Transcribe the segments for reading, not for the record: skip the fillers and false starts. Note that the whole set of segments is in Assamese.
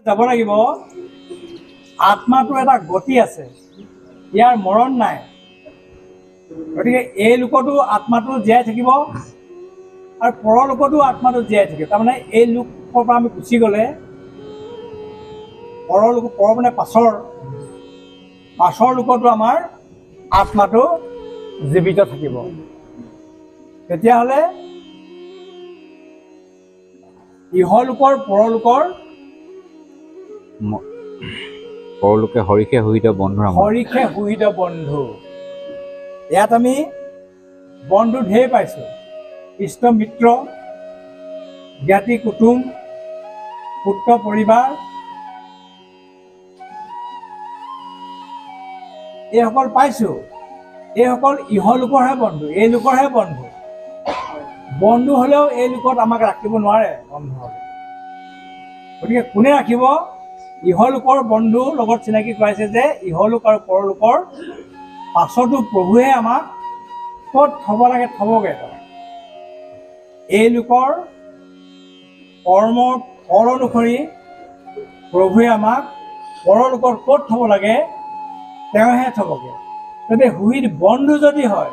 যাব লাগিব আত্মাটো এটা গতি আছে, ইয়াৰ মৰণ নাই। গতিকে এই লোকতো আত্মাটো জীয়াই থাকিব আৰু পৰলোকতো আত্মাটো জীয়াই থাকিব। তাৰমানে এই লোকৰ পৰা আমি গুচি গ'লে পৰলোক, পৰ মানে পাছৰ লোকতো আমাৰ আত্মাটো জীৱিত থাকিব। তেতিয়াহ'লে ইহলোকৰ পৰলোকে হৰিষে সুহিত বন্ধু। হৰিষে সুহিত বন্ধু। ইয়াত আমি বন্ধু ঢেৰ পাইছোঁ। ইষ্ট মিত্ৰ, জ্ঞাতি কুটুম, পুত্ৰ পৰিবাৰ, এইসকল পাইছোঁ। এইসকল ইহলোকৰহে বন্ধু, এই লোকৰহে বন্ধু। বন্ধু হ'লেও এই লোকত আমাক ৰাখিব নোৱাৰে বন্ধু হ'লে। গতিকে কোনে ৰাখিব? ইহলোকৰ বন্ধুৰ লগত চিনাকি কৰাইছে যে ইহলোক আৰু পৰলোকৰ পাছতো প্ৰভুৱে আমাক ক'ত থ'ব লাগে থ'বগৈ। এই লোকৰ কৰ্মৰ ফল অনুসৰি প্ৰভুৱে আমাক পৰলোকত ক'ত থ'ব লাগে তেওঁহে থ'বগৈ। গতিকে সুহিত বন্ধু যদি হয়,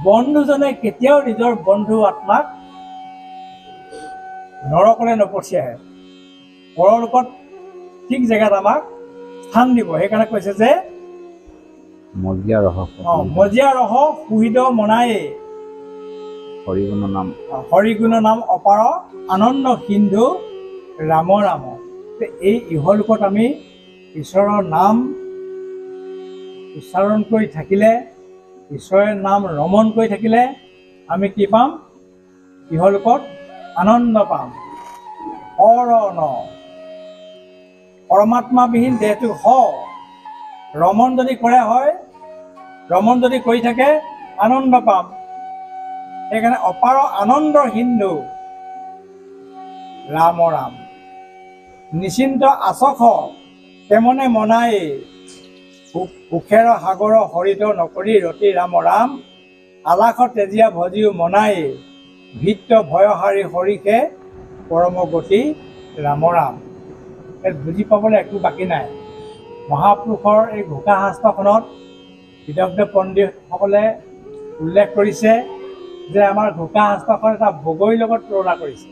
বন্ধুজনে কেতিয়াও নিজৰ বন্ধু আত্মাক নৰকলৈ নপঠিয়াই, পৰলোকত ঠিক জেগাত আমাক স্থান দিব। সেইকাৰণে কৈছে যে মজিয়া ৰহ সুহিত মনায়ে, হৰিগুণ নাম অপাৰ আনন্দ সিন্ধু ৰাম ৰাম। এই ইহলোকত আমি ঈশ্বৰৰ নাম উচ্চাৰণ কৰি থাকিলে, ঈশ্বৰৰ নাম ৰমণ কৰি থাকিলে আমি কি পাম? ইহলোকত আনন্দ পাম। পৰমাত্মাবিহীন দেহটো ৰমণ যদি কৰে হয়, ৰমণ যদি কৰি থাকে আনন্দ পাম। সেইকাৰণে অপাৰ আনন্দৰ সিন্ধু ৰাম ৰাম। নিশ্চিন্ত আচখ কেমনে মনাই, সুখেৰ সাগৰ হৰিত নকৰি ৰতি ৰাম ৰাম। আলাস তেজীয়া ভজিও মনাই, ভিত্ত ভয়হাৰী হৰিষে পৰম গতি ৰাম ৰাম। বুজি পাবলৈ একো বাকী নাই। মহাপুৰুষৰ এই ঘোষা শাস্ত্ৰখনত বিদগ্ধ পণ্ডিতসকলে উল্লেখ কৰিছে যে আমাৰ ঘোষা শাস্ত্ৰখন এটা বগৰীৰ লগত তুলনা কৰিছে।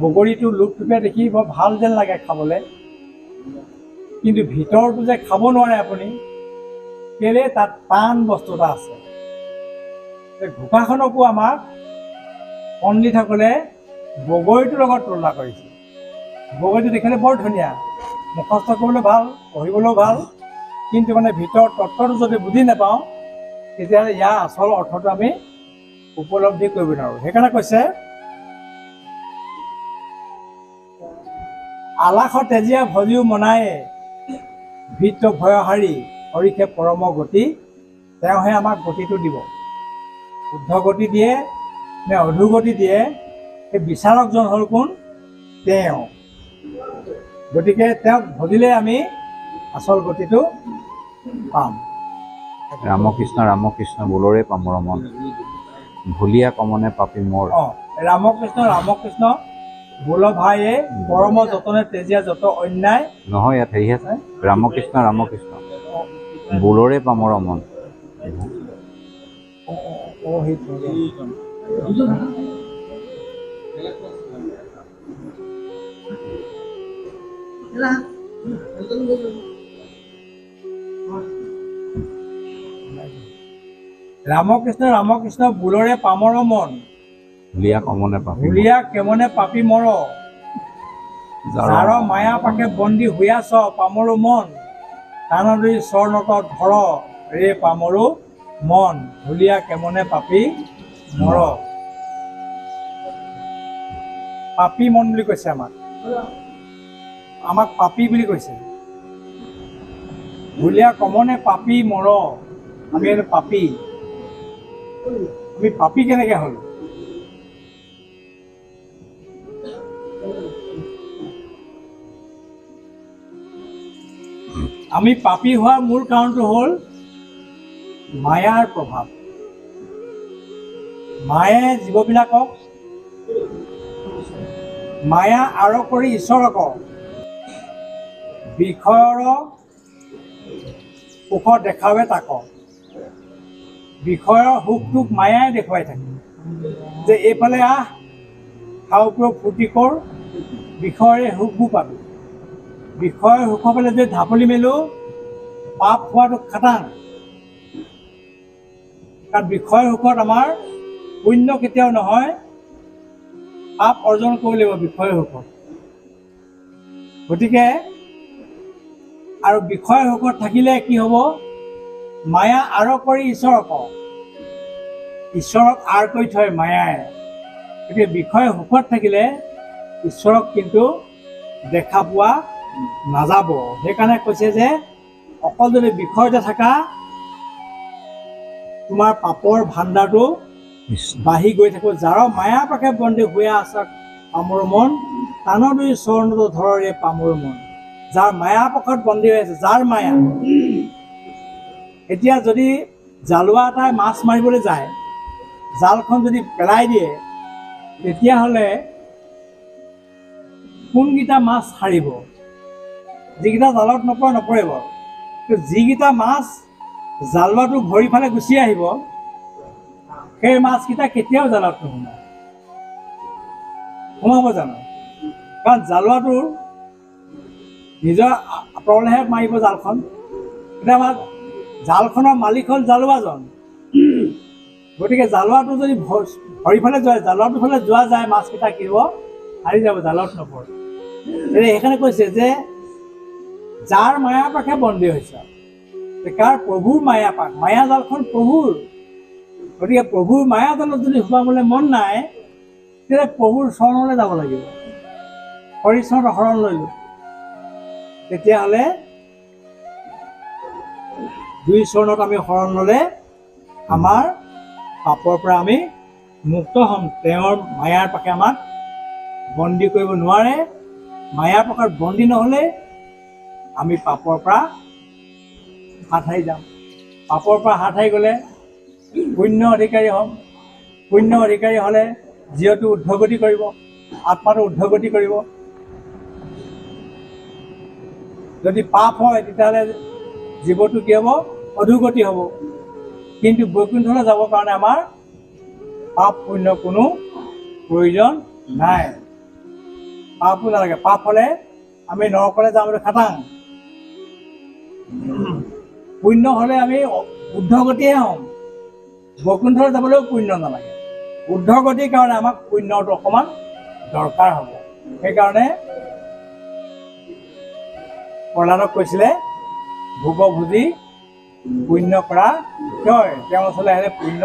বগৰীটো লোকটোকে দেখি বৰ ভাল যেন লাগে খাবলৈ, কিন্তু ভিতৰটো যে খাব নোৱাৰে আপুনি, কেলে তাত টান বস্তু এটা আছে। ঘোষাখনকো আমাক পণ্ডিতসকলে বগৰীটোৰ লগত তুলনা কৰিছে। বগৰীটো দেখিলে বৰ ধুনীয়া, মুখস্থ কৰিবলৈ ভাল, পঢ়িবলৈও ভাল, কিন্তু মানে ভিতৰৰ তত্ত্বটো যদি বুজি নাপাওঁ তেতিয়াহ'লে ইয়াৰ আচল অৰ্থটো আমি উপলব্ধি কৰিব নোৱাৰোঁ। সেইকাৰণে কৈছে আলাস তেজীয়া ভজিও মনায়ে, ভিত্ত ভয়হাৰী হৰিষে পৰম গতি। তেওঁহে আমাক গতিটো দিব। শুদ্ধ গতি দিয়ে নে অধোগতি দিয়ে, সেই বিচাৰকজন হ'ল কোন? তেওঁ। গতিকে তেওঁক ভজিলে আমি আচল গতিটো পাম। ৰামকৃষ্ণ ৰামকৃষ্ণ বোলৰে পামৰ মন, ভুলীয়া কমনে পাপী মোৰ। ৰামকৃষ্ণ ৰামকৃষ্ণ বোল ভাইয়ে পৰম যতনে তেজীয়া যত অন্যায়। নহয়, ইয়াত হেৰি আছে, ৰামকৃষ্ণ ৰামকৃষ্ণ বোলৰে পামৰ মন। ৰামকৃষ্ণ ৰামকৃষ্ণ বোলৰে পামৰ মন, ভুলীয়া কেমনে পাপী মৰ। যাৰ মায়া পাকে বন্দী হুয়াছ পামৰো মন, কাণদৰি স্বৰ্ণত ধৰ ৰে পামৰো মন। ভুলীয়া কেমনে পাপী মৰ। পাপী মন বুলি কৈছে আমাক পাপী বুলি কৈছে। ভুলীয়া কমনে পাপী মৰ, আমি পাপী। আমি পাপী কেনেকে হ'ল? আমি পাপী হোৱাৰ মূল কাৰণটো হ'ল মায়াৰ প্ৰভাৱ। মায়ে জীৱবিলাকক মায়া আৰোপ কৰি ঈশ্বৰক বিষয়ৰ সুখ দেখাৱে তাক, বিষয়ৰ সুখটোক মায়াই দেখুৱাই থাকে যে এইফালে আহ, খাওঁ পিও ফূৰ্তি কৰ, বিষয়ৰে সুখবোৰ পাবি। বিষয়ৰ সুখ পালে যদি ঢাপলি মেলো, পাপ হোৱাটো খাটাং। কাৰণ বিষয়ৰ সুখত আমাৰ পুণ্য কেতিয়াও নহয়, পাপ অৰ্জন কৰিব লাগিব বিষয়ৰ সুখত। গতিকে আৰু বিষয়ৰ সুখত থাকিলে কি হ'ব? মায়া আঁৰ কৰি ঈশ্বৰক আঁৰ কৰি থয় মায়াই। গতিকে বিষয়ৰ সুখত থাকিলে ঈশ্বৰক কিন্তু দেখা পোৱা নাযাব। সেইকাৰণে কৈছে যে অকল যদি বিষয়তে থাকা, তোমাৰ পাপৰ ভাণ্ডাৰটো বাঢ়ি গৈ থাকিব। যাৰ মায়া পাকে বন্দী হৈ আছা পামৰ মন, টানৰ দুই চৰণত ধৰৰে পামৰ মন। যাৰ মায়া পাকত বন্দী হৈ আছে, যাৰ মায়া। এতিয়া যদি জালুৱা এটাই মাছ মাৰিবলৈ যায়, জালখন যদি পেলাই দিয়ে, তেতিয়াহ'লে কোনকেইটা মাছ সাৰিব? যিকেইটা জালত নপৰে বাৰু। যিকেইটা মাছ জালুৱাটো ভৰি ফালে গুচি আহিব, সেই মাছকেইটা কেতিয়াও জালত সোমাব জানো? কাৰণ জালুৱাটোৰ নিজৰ আঁতৰলেহে মাৰিব জালখন। এতিয়া আমাৰ জালখনৰ মালিক হ'ল জালুৱাজন। গতিকে জালুৱাটো যদি ভৰি ফালে যোৱা, জালুৱাটোৰ ফালে যোৱা যায়, মাছকেইটা কি হ'ব? সাৰি যাব, জালত নপৰে। সেইকাৰণে কৈছে যে যাৰ মায়া পাকে বন্দী হৈছে, কাৰ প্ৰভুৰ মায়া পাক, মায়া জালখন প্ৰভুৰ। গতিকে প্ৰভুৰ মায়া জালত যদি সোমাবলৈ মন নাই, তেতিয়া প্ৰভুৰ চৰণলৈ যাব লাগিব। হৰিচৰণৰ শৰণ লৈলো, তেতিয়াহ'লে দুই চৰণত আমি শৰণ ল'লে আমাৰ পাপৰ পৰা আমি মুক্ত হ'ম। তেওঁৰ মায়াৰ পাকে আমাক বন্দী কৰিব নোৱাৰে। মায়াৰ পাকত বন্দী নহ'লে আমি পাপৰ পৰা হাত সাৰি যাম। পাপৰ পৰা হাত সাৰি গ'লে পুণ্য অধিকাৰী হ'ম। পুণ্য অধিকাৰী হ'লে জীৱটো ঊৰ্ধ্বগতি কৰিব, আত্মাটো ঊৰ্ধ্বগতি কৰিব। যদি পাপ হয়, তেতিয়াহ'লে জীৱটো কি হ'ব? অধোগতি হ'ব। কিন্তু বৈকুণ্ঠলৈ যাবৰ কাৰণে আমাৰ পাপ পুণ্য কোনো প্ৰয়োজন নাই। পাপো নালাগে। পাপ হ'লে আমি নৰকলৈ যাম বুলি খাটাং। পুণ্য হ'লে আমি ঊৰ্ধ্বগতিহে হ'ম। বৈকুণ্ঠলৈ যাবলৈও পুণ্য নালাগে। ঊৰ্ধ্বগতিৰ কাৰণে আমাক পুণ্যটো অকণমান দৰকাৰ হ'ব। সেইকাৰণে প্ৰহ্লাদক কৈছিলে, ভোগ ভুজি পুণ্য কৰা কিয়? তেওঁৰ ওচৰলৈ আহিলে পুণ্য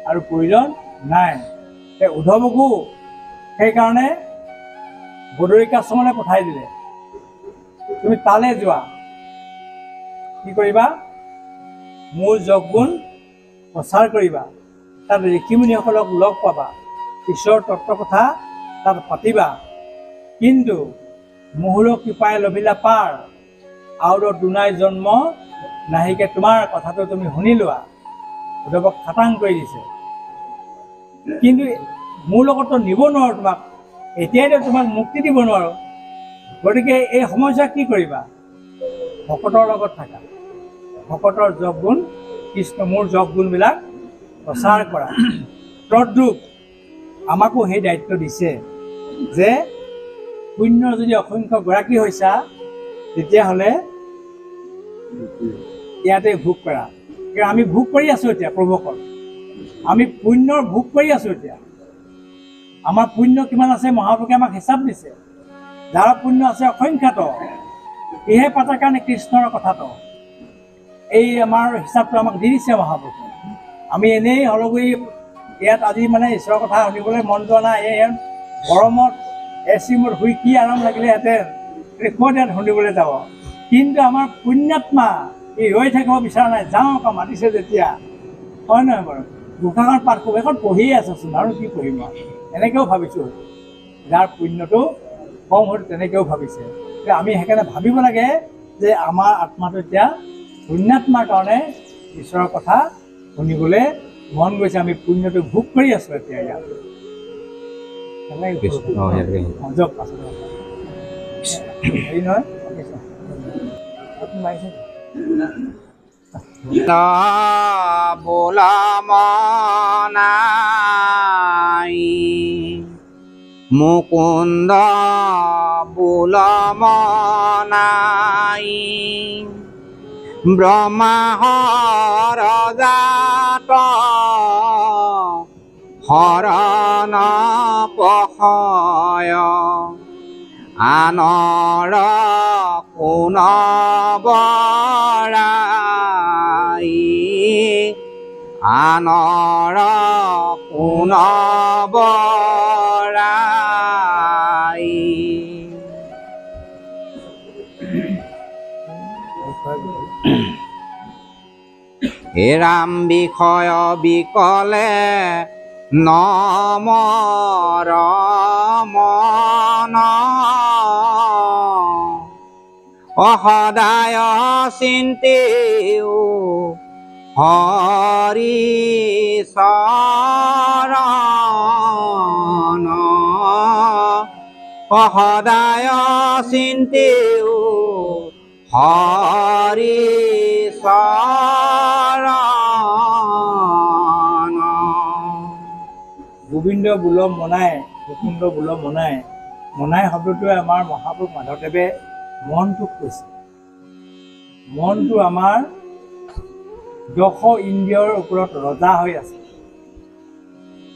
আৰু প্ৰয়োজন নাই। উদ্ধৱকো সেইকাৰণে বদৰিকাশ্ৰমলৈ পঠাই দিলে। তুমি তালৈ যোৱা, কি কৰিবা? মোৰ যজ্ঞগুণ প্ৰচাৰ কৰিবা, তাত ঋষিমুনিসকলক লগ পাবা, ঈশ্বৰৰ তত্ত্ব কথা তাত পাতিবা। কিন্তু মোহৰ কৃপাই লভিলা পাৰ, আৰু দুনাই জন্ম নাহিকে তোমাৰ কথাটো তুমি শুনি লোৱা। উদ্ধৱক খাটাং কৰি দিছে। কিন্তু মোৰ লগততো নিব নোৱাৰোঁ তোমাক, এতিয়াইতো তোমাক মুক্তি দিব নোৱাৰোঁ। গতিকে এই সময়ছোৱাত কি কৰিবা? ভকতৰ লগত থাকা, ভকতৰ যজ্ঞগুণ, কৃষ্ণ মোৰ যজ্ঞগুণবিলাক প্ৰচাৰ কৰা। তদ্ৰূপ আমাকো সেই দায়িত্ব দিছে যে পুণ্যৰ যদি অসংখ্য গৰাকী হৈছা, তেতিয়াহ'লে ইয়াতে ভোগ কৰা। আমি ভোগ কৰি আছোঁ এতিয়া প্ৰভুকৰ, আমি পুণ্যৰ ভোগ কৰি আছোঁ এতিয়া। আমাৰ পুণ্য কিমান আছে মহাপ্ৰভুকে আমাক হিচাপ দিছে। যাৰ পুণ্য আছে অসংখ্যাত, ইহে পাতা কাৰণে কৃষ্ণৰ কথাটো এই আমাৰ হিচাপটো আমাক দি দিছে মহাপ্ৰভু। আমি এনেই হলগুৰি ইয়াত আজি মানে ঈশ্বৰৰ কথা শুনিবলৈ মন যোৱা নাই। এই গৰমত AC ৰুমত শুই কি আৰাম লাগিলেহেঁতেন, ক'ত ইয়াত শুনিবলৈ যাব। কিন্তু আমাৰ পুণ্যাত্মা এই ৰৈ থাকিব বিচৰা নাই, যাওঁ আকৌ মাতিছে যেতিয়া, হয় নহয় বাৰু? দুখাখন পাঠ কৰিব, এখন পঢ়িয়ে আছোচোন, আৰু কি পঢ়িম আৰু, এনেকৈও ভাবিছোঁ। যাৰ পুণ্যটো কম হ'ল তেনেকৈও ভাবিছে। আমি সেইকাৰণে ভাবিব লাগে যে আমাৰ আত্মাটো এতিয়া পুণ্যাত্মাৰ কাৰণে ঈশ্বৰৰ কথা শুনিবলৈ মন গৈছে। আমি পুণ্যটো ভোগ কৰি আছোঁ এতিয়া ইয়াত। যাওক পাছত হেৰি নহয়। মাৰিছে বোলমনাই মুকুন্দ বোলমনাই ব্ৰহ্মাহৰ জাত হৰণ পহয় আনৰ কোন বৰাই আনৰ কোন বৰাই হে ৰাম বিষয় বিকলে নমৰ মন অসদায় চিন্তিও হৰি চৰণ অসদায় চিন্তিও হৰি চৰণ গোবিন্দ বোল মনাই মুকুন্দ বোল মনাই মনাই শব্দটোৱে আমাৰ মহাপুৰুষ মাধৱদেৱে মনটোক কৈছে মনটো আমাৰ 10 ইন্দ্ৰিয়ৰ ওপৰত ৰজা হৈ আছে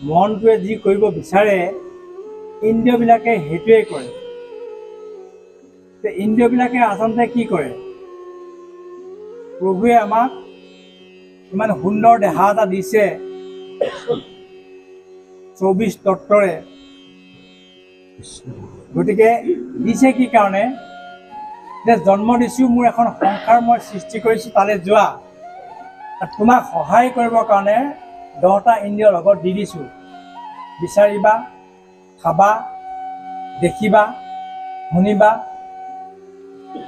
মনটোৱে যি কৰিব বিচাৰে ইন্দ্ৰিয়বিলাকে সেইটোৱে কৰে ইন্দ্ৰিয়বিলাকে আচলতে কি কৰে প্ৰভুৱে আমাক ইমান সুন্দৰ দেহা এটা দিছে 24 তত্ত্বৰে গতিকে দিছে কি কাৰণে যে জন্ম দিছোঁ মোৰ এখন সংসাৰ মই সৃষ্টি কৰিছোঁ তালৈ যোৱা তোমাক সহায় কৰিবৰ কাৰণে 10টা ইন্দ্ৰিয় লগত দি দিছোঁ বিচাৰিবা খাবা দেখিবা শুনিবা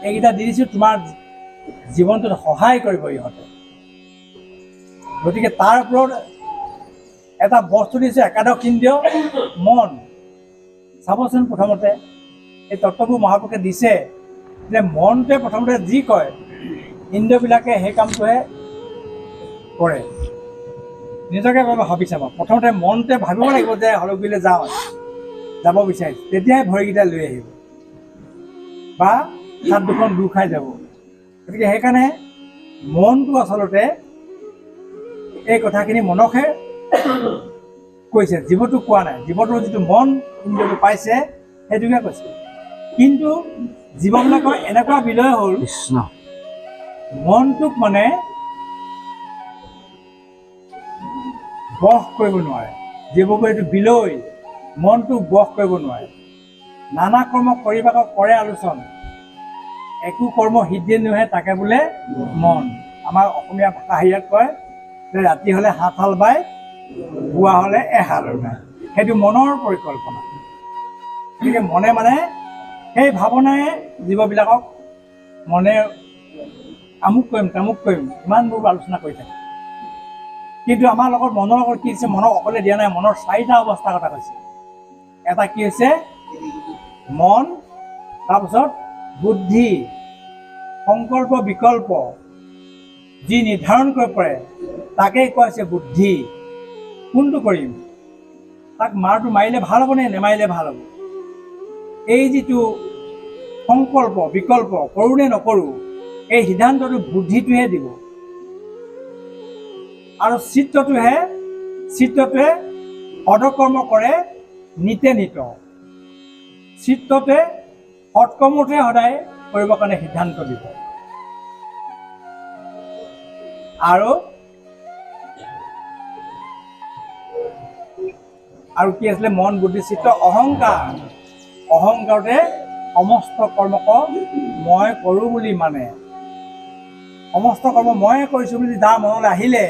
এইকেইটা দি দিছোঁ তোমাৰ জীৱনটোত সহায় কৰিব ইহঁতে গতিকে তাৰ ওপৰত এটা বস্তু দিছে একাদশ ইন্দ্ৰিয় মন চাবচোন প্ৰথমতে এই তত্ত্ববোৰ মহাপুৰুষে দিছে যে মনটোৱে প্ৰথমতে যি কয় ইন্দ্ৰিয়বিলাকে সেই কামটোহে কৰে নিজকে ভাবি চাব প্ৰথমতে মনটোৱে ভাবিব লাগিব যে হলগুৰিলৈ যাওঁ যাব বিচাৰিছোঁ তেতিয়াহে ভৰিকেইটা লৈ আহিব বা হাত দুখন দূৰ খাই যাব গতিকে সেইকাৰণে মনটো আচলতে এই কথাখিনি মনকহে কৈছে জীৱটো কোৱা নাই জীৱটোৰ যিটো মন ইন্দ্ৰিয়টো পাইছে সেইটোকে কৈছে কিন্তু জীৱবিলাকৰ এনেকুৱা বিলয় হ'ল কৃষ্ণ মনটোক মানে বশ কৰিব নোৱাৰে জীৱবোৰ এইটো বিলয় মনটোক বশ কৰিব নোৱাৰে নানা কৰ্ম কৰিবাক কৰে আলোচন একো কৰ্ম সিদ্ধি নহয় তাকে বোলে মন আমাৰ অসমীয়া ভাষা হেৰিয়াত কয় যে ৰাতি হ'লে হাত হাল বাই পুৱা হ'লে এহাল নাই সেইটো মনৰ পৰিকল্পনা গতিকে মনে মানে সেই ভাৱনাই জীৱবিলাকক মনে আমুক কৰিম তামুক কৰিম ইমানবোৰ আলোচনা কৰি থাকে কিন্তু আমাৰ লগত মনৰ লগত কি হৈছে মনক অকলে দিয়া নাই মনৰ 4টা অৱস্থাৰ কথা কৈছে এটা কি হৈছে মন তাৰপিছত বুদ্ধি সংকল্প বিকল্প যি নিৰ্ধাৰণ কৰিব পাৰে তাকেই কৈছে বুদ্ধি কোনটো কৰিম তাক মাৰটো মাৰিলে ভাল হ'বনে নেমাৰিলে ভাল হ'ব এই যিটো সংকল্প বিকল্প কৰোঁ নে নকৰোঁ এই সিদ্ধান্তটো বুদ্ধিটোহে দিব আৰু চিত্তটোৱে সদকৰ্ম কৰে নিতে নিত চিত্ততে সৎকৰ্মটোৱে সদায় কৰিবৰ কাৰণে সিদ্ধান্ত দিব আৰু কি আছিলে মন বুদ্ধি চিত্ত অহংকাৰতে সমস্ত কৰ্মক মই কৰোঁ বুলি মানে সমস্ত কৰ্ম ময়ে কৰিছোঁ বুলি যাৰ মনলৈ আহিলে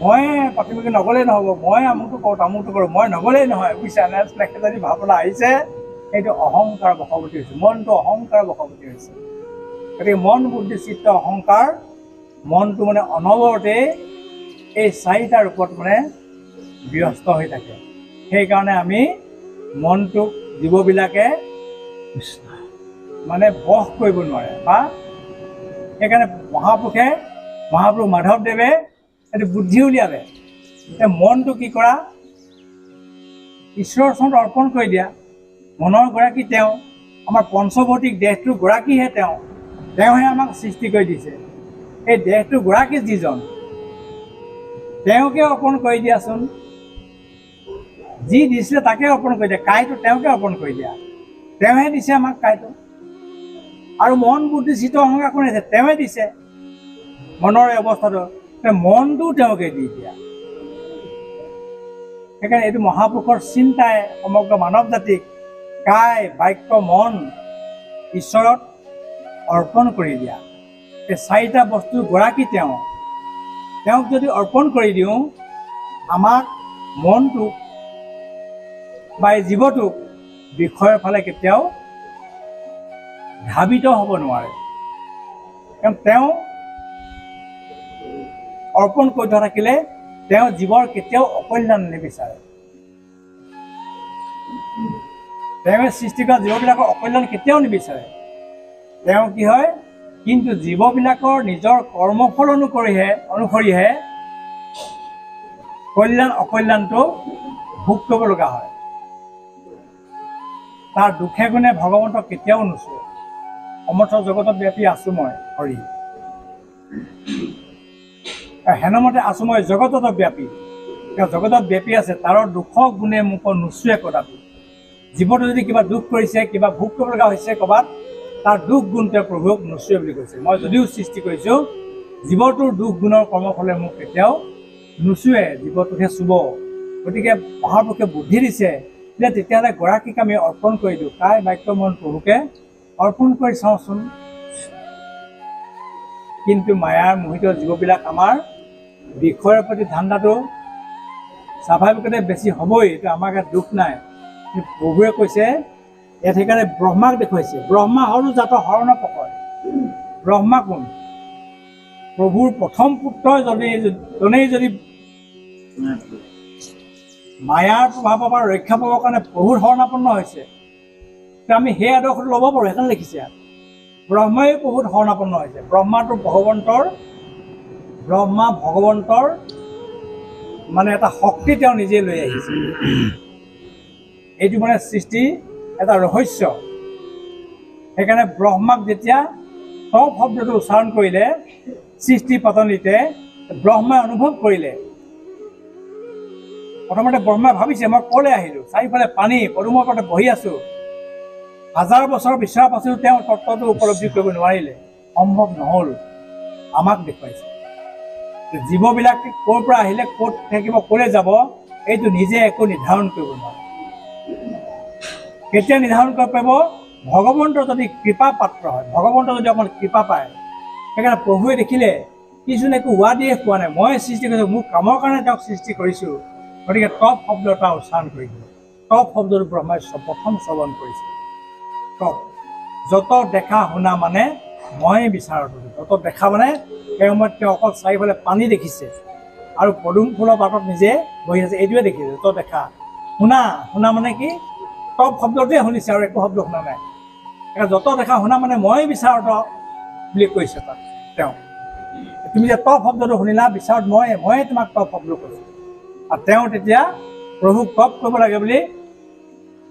মই প্ৰতিমুখী নগ'লেই নহ'ব মই আমুকটো কৰোঁ তামুকটো কৰোঁ মই নগ'লেই নহয় বুজিছা এনেকৈ যদি ভাৱনা আহিছে সেইটো অহংকাৰ বশৱৰ্তী হৈছে মনটো অহংকাৰ বশৱৰ্তী হৈছে গতিকে মন বুদ্ধি চিত্ত অহংকাৰ মনটো মানে অনবৰতে এই 4টা ৰূপত মানে ব্যস্ত হৈ থাকে সেইকাৰণে আমি মনটোক জীৱবিলাকে মানে বশ কৰিব নোৱাৰে বা সেইকাৰণে মহাপুৰুষ মাধৱদেৱে এইটো বুদ্ধি উলিয়ালে যে মনটো কি কৰা, ঈশ্বৰৰ ওচৰত অৰ্পণ কৰি দিয়া। মনৰ গৰাকী তেওঁ, আমাৰ পঞ্চভৌতিক দেহটোৰ গৰাকীহে তেওঁহে আমাক সৃষ্টি কৰি দিছে। এই দেহটোৰ গৰাকী যিজন, তেওঁকে অৰ্পণ কৰি দিয়াচোন। যি দিছিলে তাকে অৰ্পণ কৰি দিয়া, কাইটো তেওঁকে অৰ্পণ কৰি দিয়া। তেওঁহে দিছে আমাক কাইটো, আৰু মন বুদ্ধি চিত্ত অহংকাৰ কোনে দিছে? তেওঁৱে দিছে। মনৰ এই অৱস্থাটো মনটো তেওঁকে দি দিয়া। সেইকাৰণে এইটো মহাপুৰুষৰ চিন্তাই সমগ্ৰ মানৱ জাতিক কায় বাক্য মন ঈশ্বৰত অৰ্পণ কৰি দিয়া। এই চাৰিটা বস্তুৰ গৰাকী তেওঁক যদি অৰ্পণ কৰি দিওঁ, আমাক মনটোক বা এই জীৱটোক বিষয়ৰ ফালে কেতিয়াও ধাবিত হ'ব নোৱাৰে। কাৰণ তেওঁ অৰ্পণ কৰি থোৱা থাকিলে তেওঁ জীৱৰ কেতিয়াও অকল্যাণ নিবিচাৰে। তেওঁ সৃষ্টি কৰা জীৱবিলাকৰ অকল্যাণ কেতিয়াও নিবিচাৰে। তেওঁ কি হয়, কিন্তু জীৱবিলাকৰ নিজৰ কৰ্মফল অনুসৰিহে কল্যাণ অকল্যাণটো ভোগ কৰিব লগা হয়। তাৰ দুখে গুণে ভগৱন্তক কেতিয়াও নুচুৱে। সমৰ্থ জগতত ব্যাপী আছো মই হৰি, হেনমতে আছো মই জগতত ব্যাপী। তেওঁ জগতত ব্যাপী আছে, তাৰ দুখ গুণে মোক নুচুৱে কদাপি। জীৱটো যদি কিবা দুখ কৰিছে, কিবা ভোগ কৰিব লগা হৈছে ক'ৰবাত, তাৰ দুখ গুণ তেওঁ প্ৰভুক নুচুৱে বুলি কৈছে। মই যদিও সৃষ্টি কৰিছোঁ, জীৱটোৰ দুখ গুণৰ কৰ্মফলে মোক কেতিয়াও নুচুৱে, জীৱটোকহে চুব। গতিকে মহাপুৰুষে বুদ্ধি দিছে যে তেতিয়াহ'লে গৰাকীক আমি অৰ্পণ কৰি দিওঁ, কায় বাক্য মন প্ৰভুকে অৰ্পণ কৰি চাওঁচোন। কিন্তু মায়াৰ মোহিত জীৱবিলাক আমাৰ বিষয়ৰ প্ৰতি ধান্দাটো স্বাভাৱিকতে বেছি হ'বই, এইটো আমাৰ গাত দুখ নাই। কিন্তু প্ৰভুৱে কৈছে ইয়াত, সেইকাৰণে ব্ৰহ্মাক দেখুৱাইছে। ব্ৰহ্মা হৰো জাত হৰণ প্ৰকয়। ব্ৰহ্মা কোন? প্ৰভুৰ প্ৰথম পুত্ৰ জনেই যদি মায়াৰ প্ৰভাৱৰ পৰা ৰক্ষা পাবৰ কাৰণে প্ৰভুৰ শৰণাপন্ন হৈছে, আমি সেই আদৰ্শটো ল'ব পাৰোঁ। সেইকাৰণে লিখিছে ব্ৰহ্মাই প্ৰভুত শৰণাপন্ন হৈছে। ব্ৰহ্মা ভগৱন্তৰ মানে এটা শক্তি তেওঁ নিজে লৈ আহিছে। এইটো মানে সৃষ্টি এটা ৰহস্য। সেইকাৰণে ব্ৰহ্মাক যেতিয়া তপ শব্দটো উচ্চাৰণ কৰিলে সৃষ্টি পাতনিতে, ব্ৰহ্মাই অনুভৱ কৰিলে। প্ৰথমতে ব্ৰহ্মাই ভাবিছে মই ক'লৈ আহিলোঁ, চাৰিওফালে পানী, পদুমৰ পাতত বহি আছোঁ। 1000 বছৰ বিচৰাৰ পাছতো তেওঁ তত্ত্বটো উপলব্ধি কৰিব নোৱাৰিলে, সম্ভৱ নহ'ল। আমাক দেখুৱাইছে জীৱবিলাক ক'ৰ পৰা আহিলে, ক'ত থাকিব, ক'লৈ যাব, এইটো নিজে একো নিৰ্ধাৰণ কৰিব নোৱাৰে। কেতিয়া নিৰ্ধাৰণ কৰিব পাৰিব? ভগৱন্তৰ যদি কৃপা পাত্ৰ হয়, ভগৱন্তৰ যদি অকণ কৃপা পায়। সেইকাৰণে প্ৰভুৱে দেখিলে কিছুমান একো হোৱা দিয়ে কোৱা নাই, মই সৃষ্টি কৰিছোঁ, মোৰ কামৰ কাৰণে তেওঁক সৃষ্টি কৰিছোঁ। গতিকে তপ শব্দ এটা উচ্চাৰণ কৰি দিলে। তপ শব্দটো ব্ৰহ্মাই প্ৰথম শ্ৰৱণ কৰিছে। তপ, যত দেখা শুনা মানে মই বিচাৰত। যত দেখা মানে সেই সময়ত তেওঁ অকল চাৰিওফালে পানী দেখিছে আৰু পদুম ফুলৰ পাতত নিজে বহি আছে, এইটোৱে দেখিছে। যত দেখা শুনা মানে কি? তপ শব্দটোৱে শুনিছে আৰু একো শব্দ শুনা নাই। যত দেখা শুনা মানে মই বিচাৰত বুলি কৈছে তাত তেওঁ। তুমি যে তপ শব্দটো শুনিলা, বিচাৰত ময়ে তোমাক তপ শব্দ কৈছোঁ। আৰু তেওঁ তেতিয়া প্ৰভুক তপ কৰিব লাগে বুলি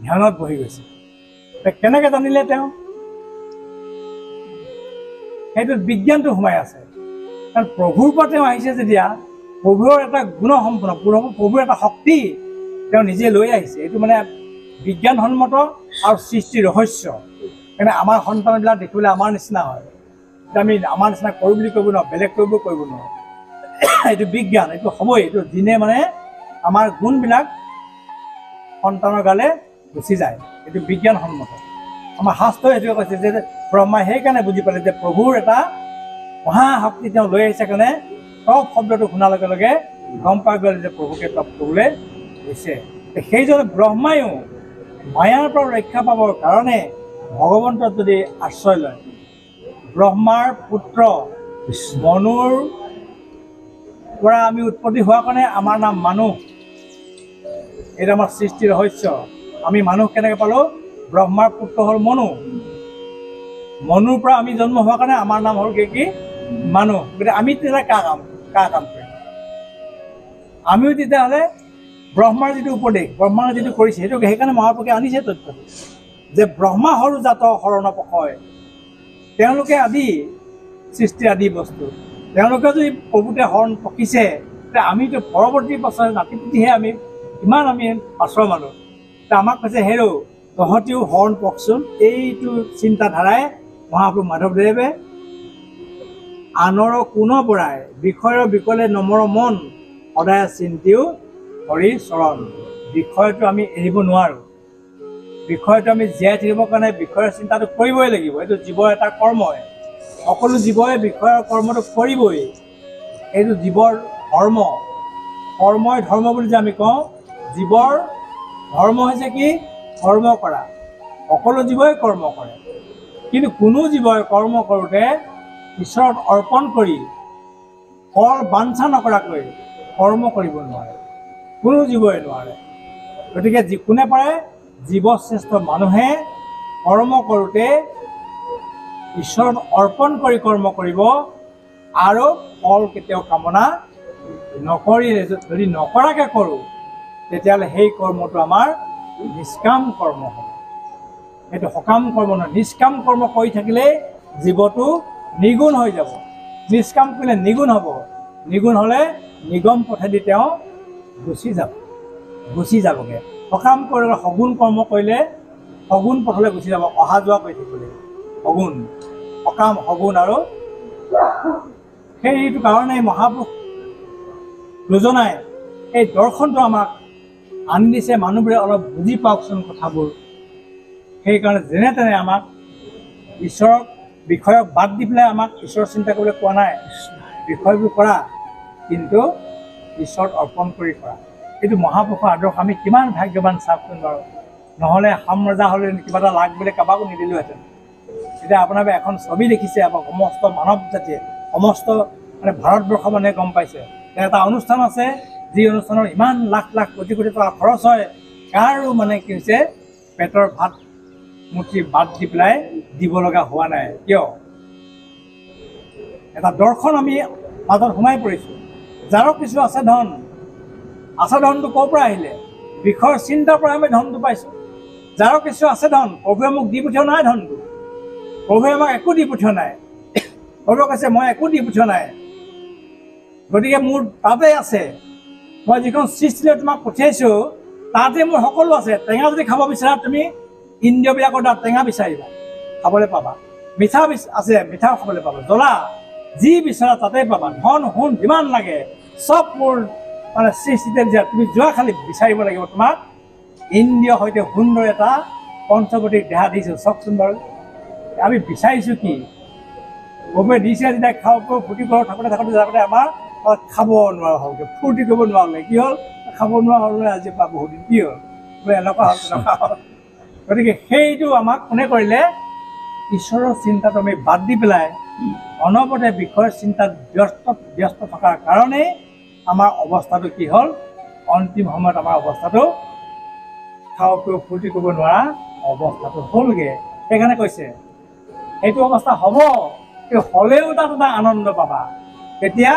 ধ্যানত বহি গৈছে। কেনেকৈ জানিলে তেওঁ? সেইটোত বিজ্ঞানটো সোমাই আছে। কাৰণ প্ৰভুৰ পৰা তেওঁ আহিছে যেতিয়া, প্ৰভুৰ এটা গুণসম্পন্ন, প্ৰভুৰ এটা শক্তি তেওঁ নিজে লৈ আহিছে। এইটো মানে বিজ্ঞানসন্মত আৰু সৃষ্টি ৰহস্য। সেইকাৰণে আমাৰ সন্তানবিলাক দেখিবলৈ আমাৰ নিচিনা হয়। আমি আমাৰ নিচিনা কৰোঁ বুলি কৰিব নোৱাৰোঁ, বেলেগ কৰিব নোৱাৰোঁ। এইটো বিজ্ঞান, এইটো হ'বই। এইটো দিনে মানে আমাৰ গুণবিলাক সন্তানৰ গালে গুচি যায়। এইটো বিজ্ঞানসন্মত। আমাৰ শাস্ত্ৰই সেইটোৱে কৈছে যে ব্ৰহ্মাই সেইকাৰণে বুজি পালে যে প্ৰভুৰ এটা মহাশক্তি তেওঁ লৈ আহিছে। কাৰণে তপ শব্দটো শুনাৰ লগে লগে গম পাই গ'ল যে প্ৰভুকে তপ কৰিবলৈ গৈছে। সেইজনে ব্ৰহ্মায়ো মায়াৰ পৰা ৰক্ষা পাবৰ কাৰণে ভগৱন্তত যদি আশ্ৰয় লয়, ব্ৰহ্মাৰ পুত্ৰ মনুৰ পৰা আমি উৎপত্তি হোৱাৰ কাৰণে আমাৰ নাম মানুহ। এইটো আমাৰ সৃষ্টি ৰহস্য। আমি মানুহ কেনেকৈ পালোঁ? ব্ৰহ্মাৰ পুত্ৰ হ'ল মনু। মনুৰ পৰা আমি জন্ম হোৱাৰ কাৰণে আমাৰ নাম হ'ল কি মানুহ। গতিকে আমি তেতিয়া কাৰ কাম কৰিম? আমিও তেতিয়াহ'লে ব্ৰহ্মাৰ যিটো উপদেশ, ব্ৰহ্মাৰ যিটো কৰিছে সেইটো সেইকাৰণে মহাপুৰুষে আনিছে তথ্যটো যে ব্ৰহ্মা সৰু জাত শৰণ পশয়, তেওঁলোকে আদি সৃষ্টি আদি বস্তু, তেওঁলোকে যদি প্ৰভুতে শৰণ পকিছে, তেতিয়া আমিতো পৰৱৰ্তী বছৰ নাতিপুতিহে আমি ইমান আমি পাছৰ মানুহ। আমাক কৈছে হেৰৌ তহঁতিও শৰণ পকচোন। এইটো চিন্তাধাৰাই মহাপুৰুষ মাধৱদেৱে আনৰ কোন পৰাই বিষয়ৰ বিকলে নমৰ মন সদায় চিন্তিও হৰি চৰণ। বিষয়টো আমি এৰিব নোৱাৰোঁ। বিষয়টো আমি জীয়াই থাকিবৰ কাৰণে বিষয়ৰ চিন্তাটো কৰিবই লাগিব। এইটো জীৱৰ এটা কৰ্মই, সকলো জীৱই বিষয়ৰ কৰ্মটো কৰিবই। এইটো জীৱৰ ধৰ্ম, কৰ্মই ধৰ্ম বুলি যে আমি কওঁ, জীৱৰ ধৰ্ম হৈছে কি? কৰ্ম কৰা। সকলো জীৱই কৰ্ম কৰে, কিন্তু কোনো জীৱই কৰ্ম কৰোঁতে ঈশ্বৰত অৰ্পণ কৰি ফল বাঞ্ছা নকৰাকৈ কৰ্ম কৰিব নোৱাৰে, কোনো জীৱই নোৱাৰে। গতিকে কোনে পাৰে? জীৱশ্ৰেষ্ঠ মানুহে কৰ্ম কৰোঁতে ঈশ্বৰত অৰ্পণ কৰি কৰ্ম কৰিব আৰু ফল কেতিয়াও কামনা নকৰি, যদি নকৰাকৈ কৰোঁ তেতিয়াহ'লে সেই কৰ্মটো আমাৰ নিষ্কাম কৰ্ম হ'ব। সেইটো সকাম কৰ্ম নহয়, নিষ্কাম কৰ্ম কৰি থাকিলেই জীৱটো নিগুণ হৈ যাব। নিষ্কাম কৰিলে নিগুণ হ'ব, নিগুণ হ'লে নিগম পথেদি তেওঁ গুচি যাবগৈ। সকাম কৰিলে সগুণ কৰ্ম কৰিলে সগুণ পথলৈ গুচি যাব, অহা যোৱা কৰি থাকিব লাগিব। সগুণ, সকাম, সগুণ আৰু সেইটো কাৰণেই মহাপুৰুষ দুজনাই এই দৰ্শনটো আমাক আনি দিছে। মানুহবোৰে অলপ বুজি পাওকচোন কথাবোৰ। সেইকাৰণে যেনে তেনে আমাক ঈশ্বৰক বিষয়ক বাদ দি পেলাই আমাক ঈশ্বৰৰ চিন্তা কৰিবলৈ কোৱা নাই। বিষয়বোৰ কৰা, কিন্তু ঈশ্বৰত অৰ্পণ কৰি কৰা। এইটো মহাপুৰুষৰ আদৰ্শ। আমি কিমান ভাগ্যৱান চাওকচোন বাৰু। নহ'লে সাম্ৰজা হ'লে কিবা এটা লাগ বুলি কাৰোবাকো নিদিলোহেঁতেন। এতিয়া আপোনালোকে এখন ছবি দেখিছে, আমাৰ সমস্ত মানৱ জাতিয়ে, সমস্ত মানে ভাৰতবৰ্ষ মানুহে গম পাইছে। এটা অনুষ্ঠান আছে, যি অনুষ্ঠানত ইমান লাখ লাখ কোটি কোটি টকা খৰচ হয়, কাৰো মানে কি হৈছে পেটৰ ভাত মুঠি বাদ দি পেলাই দিব লগা হোৱা নাই। কিয়? এটা দৰ্শন আমি মাজত সোমাই পৰিছোঁ। যাৰো কিছু আছে ধন, আছে ধনটো ক'ৰ পৰা আহিলে? বিষয়ৰ চিন্তাৰ পৰা আমি ধনটো পাইছোঁ। যাৰো কিছু আছে ধন, প্ৰভুৱে মোক দি পঠিওৱা নাই ধনটো। প্ৰভুৱে আমাক একো দি পঠিওৱা নাই। প্ৰভুৱে কৈছে মই একো দি পঠিওৱা নাই, গতিকে মোৰ তাতে আছে। মই যিখন সৃষ্টিলৈ তোমাক পঠিয়াইছোঁ তাতে মোৰ সকলো আছে। টেঙা যদি খাব বিচাৰা তুমি ইন্দ্ৰিয়বিলাকৰ দ্বাৰা টেঙা বিচাৰিবা, খাবলৈ পাবা। মিঠা আছে, মিঠাও খাবলৈ পাবা। জ্বলা যি বিচাৰা তাতে পাবা। ধন সোণ যিমান লাগে চব মোৰ মানে সৃষ্টিতে দিয়া। তুমি যোৱা খালি বিচাৰিব লাগিব। তোমাক ইন্দ্ৰিয় সৈতে সুন্দৰ এটা পঞ্চৱতীক দেহা দিছোঁ। চাওকচোন বাৰু, আমি বিচাৰিছোঁ কি? প্ৰভুৱে দিছে যেতিয়া খাওঁ ফূৰ্তি কৰোঁ, থাকোঁতে আমাৰ খাব নোৱাৰা হ'লগৈ, ফূৰ্তি কৰিব নোৱাৰিলে। কি হ'ল? খাব নোৱাৰা হ'ল আজি পৰা বহুত দিন। কি হ'ল? বোলে এনেকুৱা হ'ল, তেনেকুৱা হ'ল। গতিকে সেইটো আমাক কোনে কৰিলে? ঈশ্বৰৰ চিন্তাটো আমি বাদ দি পেলাই অনবৰতে বিষয়ৰ চিন্তাত ব্যস্ত থকাৰ কাৰণেই আমাৰ অৱস্থাটো কি হ'ল? অন্তিম সময়ত আমাৰ অৱস্থাটো খাওঁ ফূৰ্তি কৰিব নোৱাৰা অৱস্থাটো হ'লগৈ। সেইকাৰণে কৈছে সেইটো অৱস্থা হ'ব, কিন্তু হ'লেও তাত এটা আনন্দ পাবা। তেতিয়া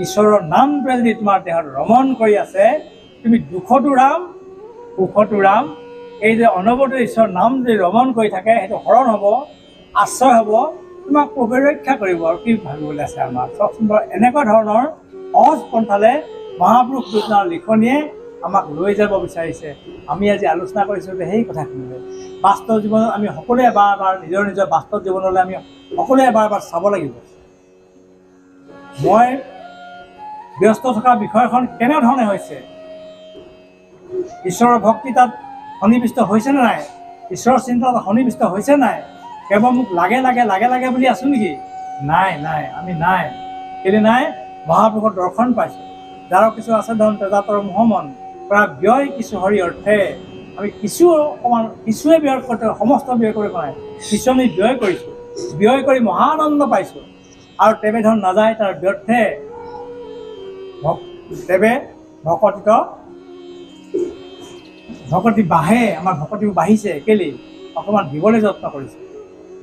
ঈশ্বৰৰ নামটোৱে যদি তোমাৰ দেহত ৰমণ কৰি আছে, তুমি দুখতো ৰাম সুখতো ৰাম। এই যে অনবৰতে ঈশ্বৰৰ নাম যদি ৰমণ কৰি থাকে, সেইটো হৰণ হ'ব, আশ্ৰয় হ'ব, তোমাক প্ৰভুৱে ৰক্ষা কৰিব। আৰু কি ভাবিবলৈ আছে আমাৰ? চাওকচোন বাৰু, এনেকুৱা ধৰণৰ সহজ পন্থালে মহাপুৰুষ দুজনাৰ লিখনিয়ে আমাক লৈ যাব বিচাৰিছে। আমি আজি আলোচনা কৰিছোঁ যে সেই কথাখিনিলৈ বাস্তৱ জীৱনত আমি সকলোৱে এবাৰ এবাৰ নিজৰ বাস্তৱ জীৱনলৈ আমি সকলোৱে এবাৰ এবাৰ চাব লাগিব। মই ব্যস্ত থকা বিষয়খন কেনেধৰণে হৈছে? ঈশ্বৰৰ ভক্তি তাত সন্নিৱিষ্ট হৈছেনে নাই? ঈশ্বৰৰ চিন্তা তাত সন্নিৱিষ্ট হৈছে নাই? কেৱল মোক লাগে লাগে লাগে লাগে বুলি আছোঁ নেকি? নাই, আমি নাই। কেলৈ নাই? মহাপুৰুষৰ দৰ্শন পাইছোঁ। যাৰ কিছু আছে ধন তেজাতৰ মোহমন কৰা ব্যয় কিছু হৰি অৰ্থে। আমি কিছু অকণমান কিছুৱে ব্যয় কৰোঁতে সমস্ত ব্যয় কৰিব নাই, কিছু আমি ব্যয় কৰিছোঁ। ব্যয় কৰি মহানন্দ পাইছোঁ। আৰু তেৱে ধন নাযায় তাৰ ব্যৰ্থে, তেৱে ভকতি বাঢ়ে। আমাৰ ভকতিবোৰ বাঢ়িছে কেলেই? অকণমান দিবলৈ যত্ন কৰিছোঁ।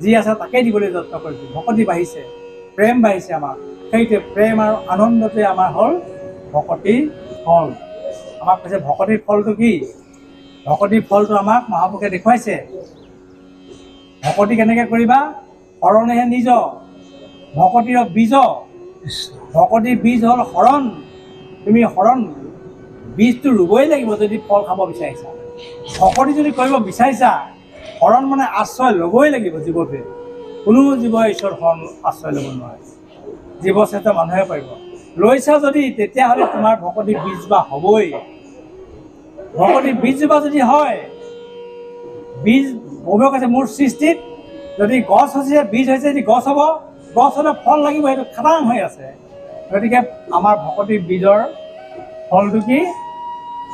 যি আছে তাকেই দিবলৈ যত্ন কৰিছোঁ। ভকতি বাঢ়িছে, প্ৰেম বাঢ়িছে আমাৰ। সেইটোৱে প্ৰেম আৰু আনন্দটোৱে আমাৰ হ'ল ভকতিৰ ফল। আমাক কৈছে ভকতিৰ ফলটো কি? ভকতিৰ ফলটো আমাক মহাপুৰুষে দেখুৱাইছে। ভকতি কেনেকৈ কৰিবা? শৰণেহে নিজ, ভকতিৰ বীজ। ভকতিৰ বীজ হ'ল শৰণ। তুমি শৰণ বীজটো ৰুবই লাগিব যদি ফল খাব বিচাৰিছা। ভকতি যদি কৰিব বিচাৰিছা, শৰণ মানে আশ্ৰয় ল'বই লাগিব জীৱটোৱে। কোনো জীৱই ঈশ্বৰৰ শৰণ আশ্ৰয় ল'ব নোৱাৰে, জীৱশ্ৰেষ্ঠ মানুহে পাৰিব। লৈছা যদি তেতিয়াহ'লে তোমাৰ ভকতিৰ বীজজোপা হ'বই। ভকতিৰ বীজজোপা যদি হয়, বীজ বহু কৈছে মোৰ সৃষ্টিত যদি গছ হৈছে, বীজ হৈছে, যদি গছ হ'ব, গছ হ'লে ফল লাগিব, সেইটো খাটাং হৈ আছে। গতিকে আমাৰ ভকতিৰ বীজৰ ফলটো কি?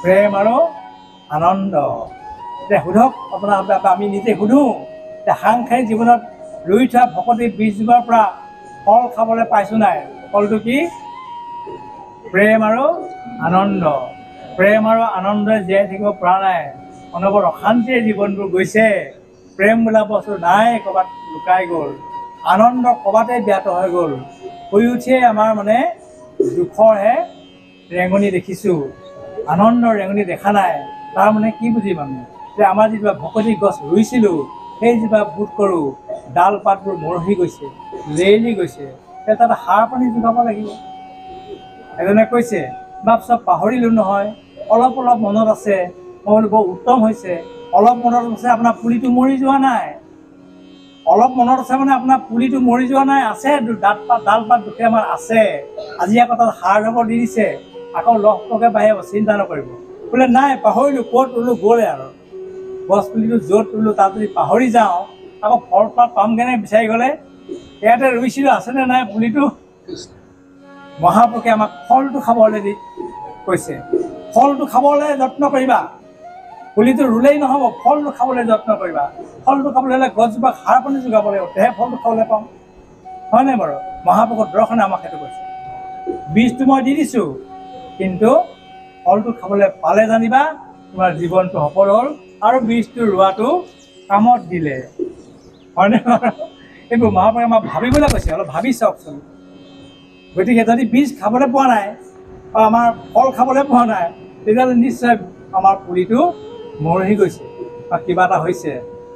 প্ৰেম আৰু আনন্দ। এতিয়া সোধক আপোনাৰ, আমি নিজে সোধোঁ যে সাংসাৰিক জীৱনত ৰুই থোৱা ভকতিৰ বীজজোপাৰ পৰা ফল খাবলৈ পাইছোঁ নাই? ফলটো কি? প্ৰেম আৰু আনন্দ। প্ৰেম আৰু আনন্দই জীয়াই থাকিব পৰা নাই, অনবৰত অশান্তিৰে জীৱনবোৰ গৈছে। প্ৰেম বোলা বস্তু নাই, ক'ৰবাত লুকাই গ'ল। আনন্দ ক'ৰবাতে ব্যাত হৈ গ'ল। শুই উঠিয়ে আমাৰ মানে দুখৰহে ৰেঙনি দেখিছোঁ, আনন্দৰ ৰেঙনি দেখা নাই। তাৰ মানে কি বুজিম আমি? যে আমাৰ যিজোপা ভকতি গছ ৰুইছিলোঁ, সেইজোপা বোধ কৰোঁ ডাল পাতবোৰ মৰহি গৈছে, লেৰেলি গৈছে। তাত সাৰ পানী যোগাব লাগিব। এজনে কৈছে বাপ চব পাহৰিলোঁ নহয়, অলপ অলপ মনত আছে। মই বোলো বৰ উত্তম হৈছে। অলপ মনত আছে, আপোনাৰ পুলিটো মৰি যোৱা নাই। অলপ মনত আছে মানে আপোনাৰ পুলিটো মৰি যোৱা নাই, আছে ডাল পাত দুটামান আছে। আজি আকৌ তাত সাৰ জাবৰ দি দিছে, আকৌ লহপহকৈ বাঢ়িব, চিন্তা নকৰিব। বোলে নাই পাহৰিলোঁ, ক'ত ৰুলোঁ গ'লে আৰু। গছ পুলিটো য'ত ৰুলোঁ তাত যদি পাহৰি যাওঁ, আকৌ ফল পাত পামগৈনে বিচাৰি গ'লে? ইয়াতে ৰুইছিলোঁ, আছেনে নাই পুলিটো? মহাপুৰুষে আমাক ফলটো খাবলৈ দি কৈছে, ফলটো খাবলৈ যত্ন কৰিবা। পুলিটো ৰুলেই নহ'ব, ফলটো খাবলৈ যত্ন কৰিবা। ফলটো খাবলৈ হ'লে গছজোপাক সাৰ পানী যোগাব লাগিব, তেহে ফলটো খাবলৈ পাম। হয়নে বাৰু? মহাপুৰুষৰ দৰ্শনে আমাক সেইটো কৈছে। বীজটো মই দি দিছোঁ, কিন্তু ফলটো খাবলৈ পালে জানিবা তোমাৰ জীৱনটো সফল হ'ল আৰু বীজটো ৰোৱাটো কামত দিলে। হয়নে বাৰু? এইবোৰ মহাপুৰুষে আমাক ভাবিবলৈ কৈছে, অলপ ভাবি চাওকচোন। গতিকে যদি বীজ খাবলৈ পোৱা নাই বা আমাৰ ফল খাবলৈ পোৱা নাই, তেতিয়াহ'লে নিশ্চয় আমাৰ পুলিটো মৰহি গৈছে বা কিবা এটা হৈছে।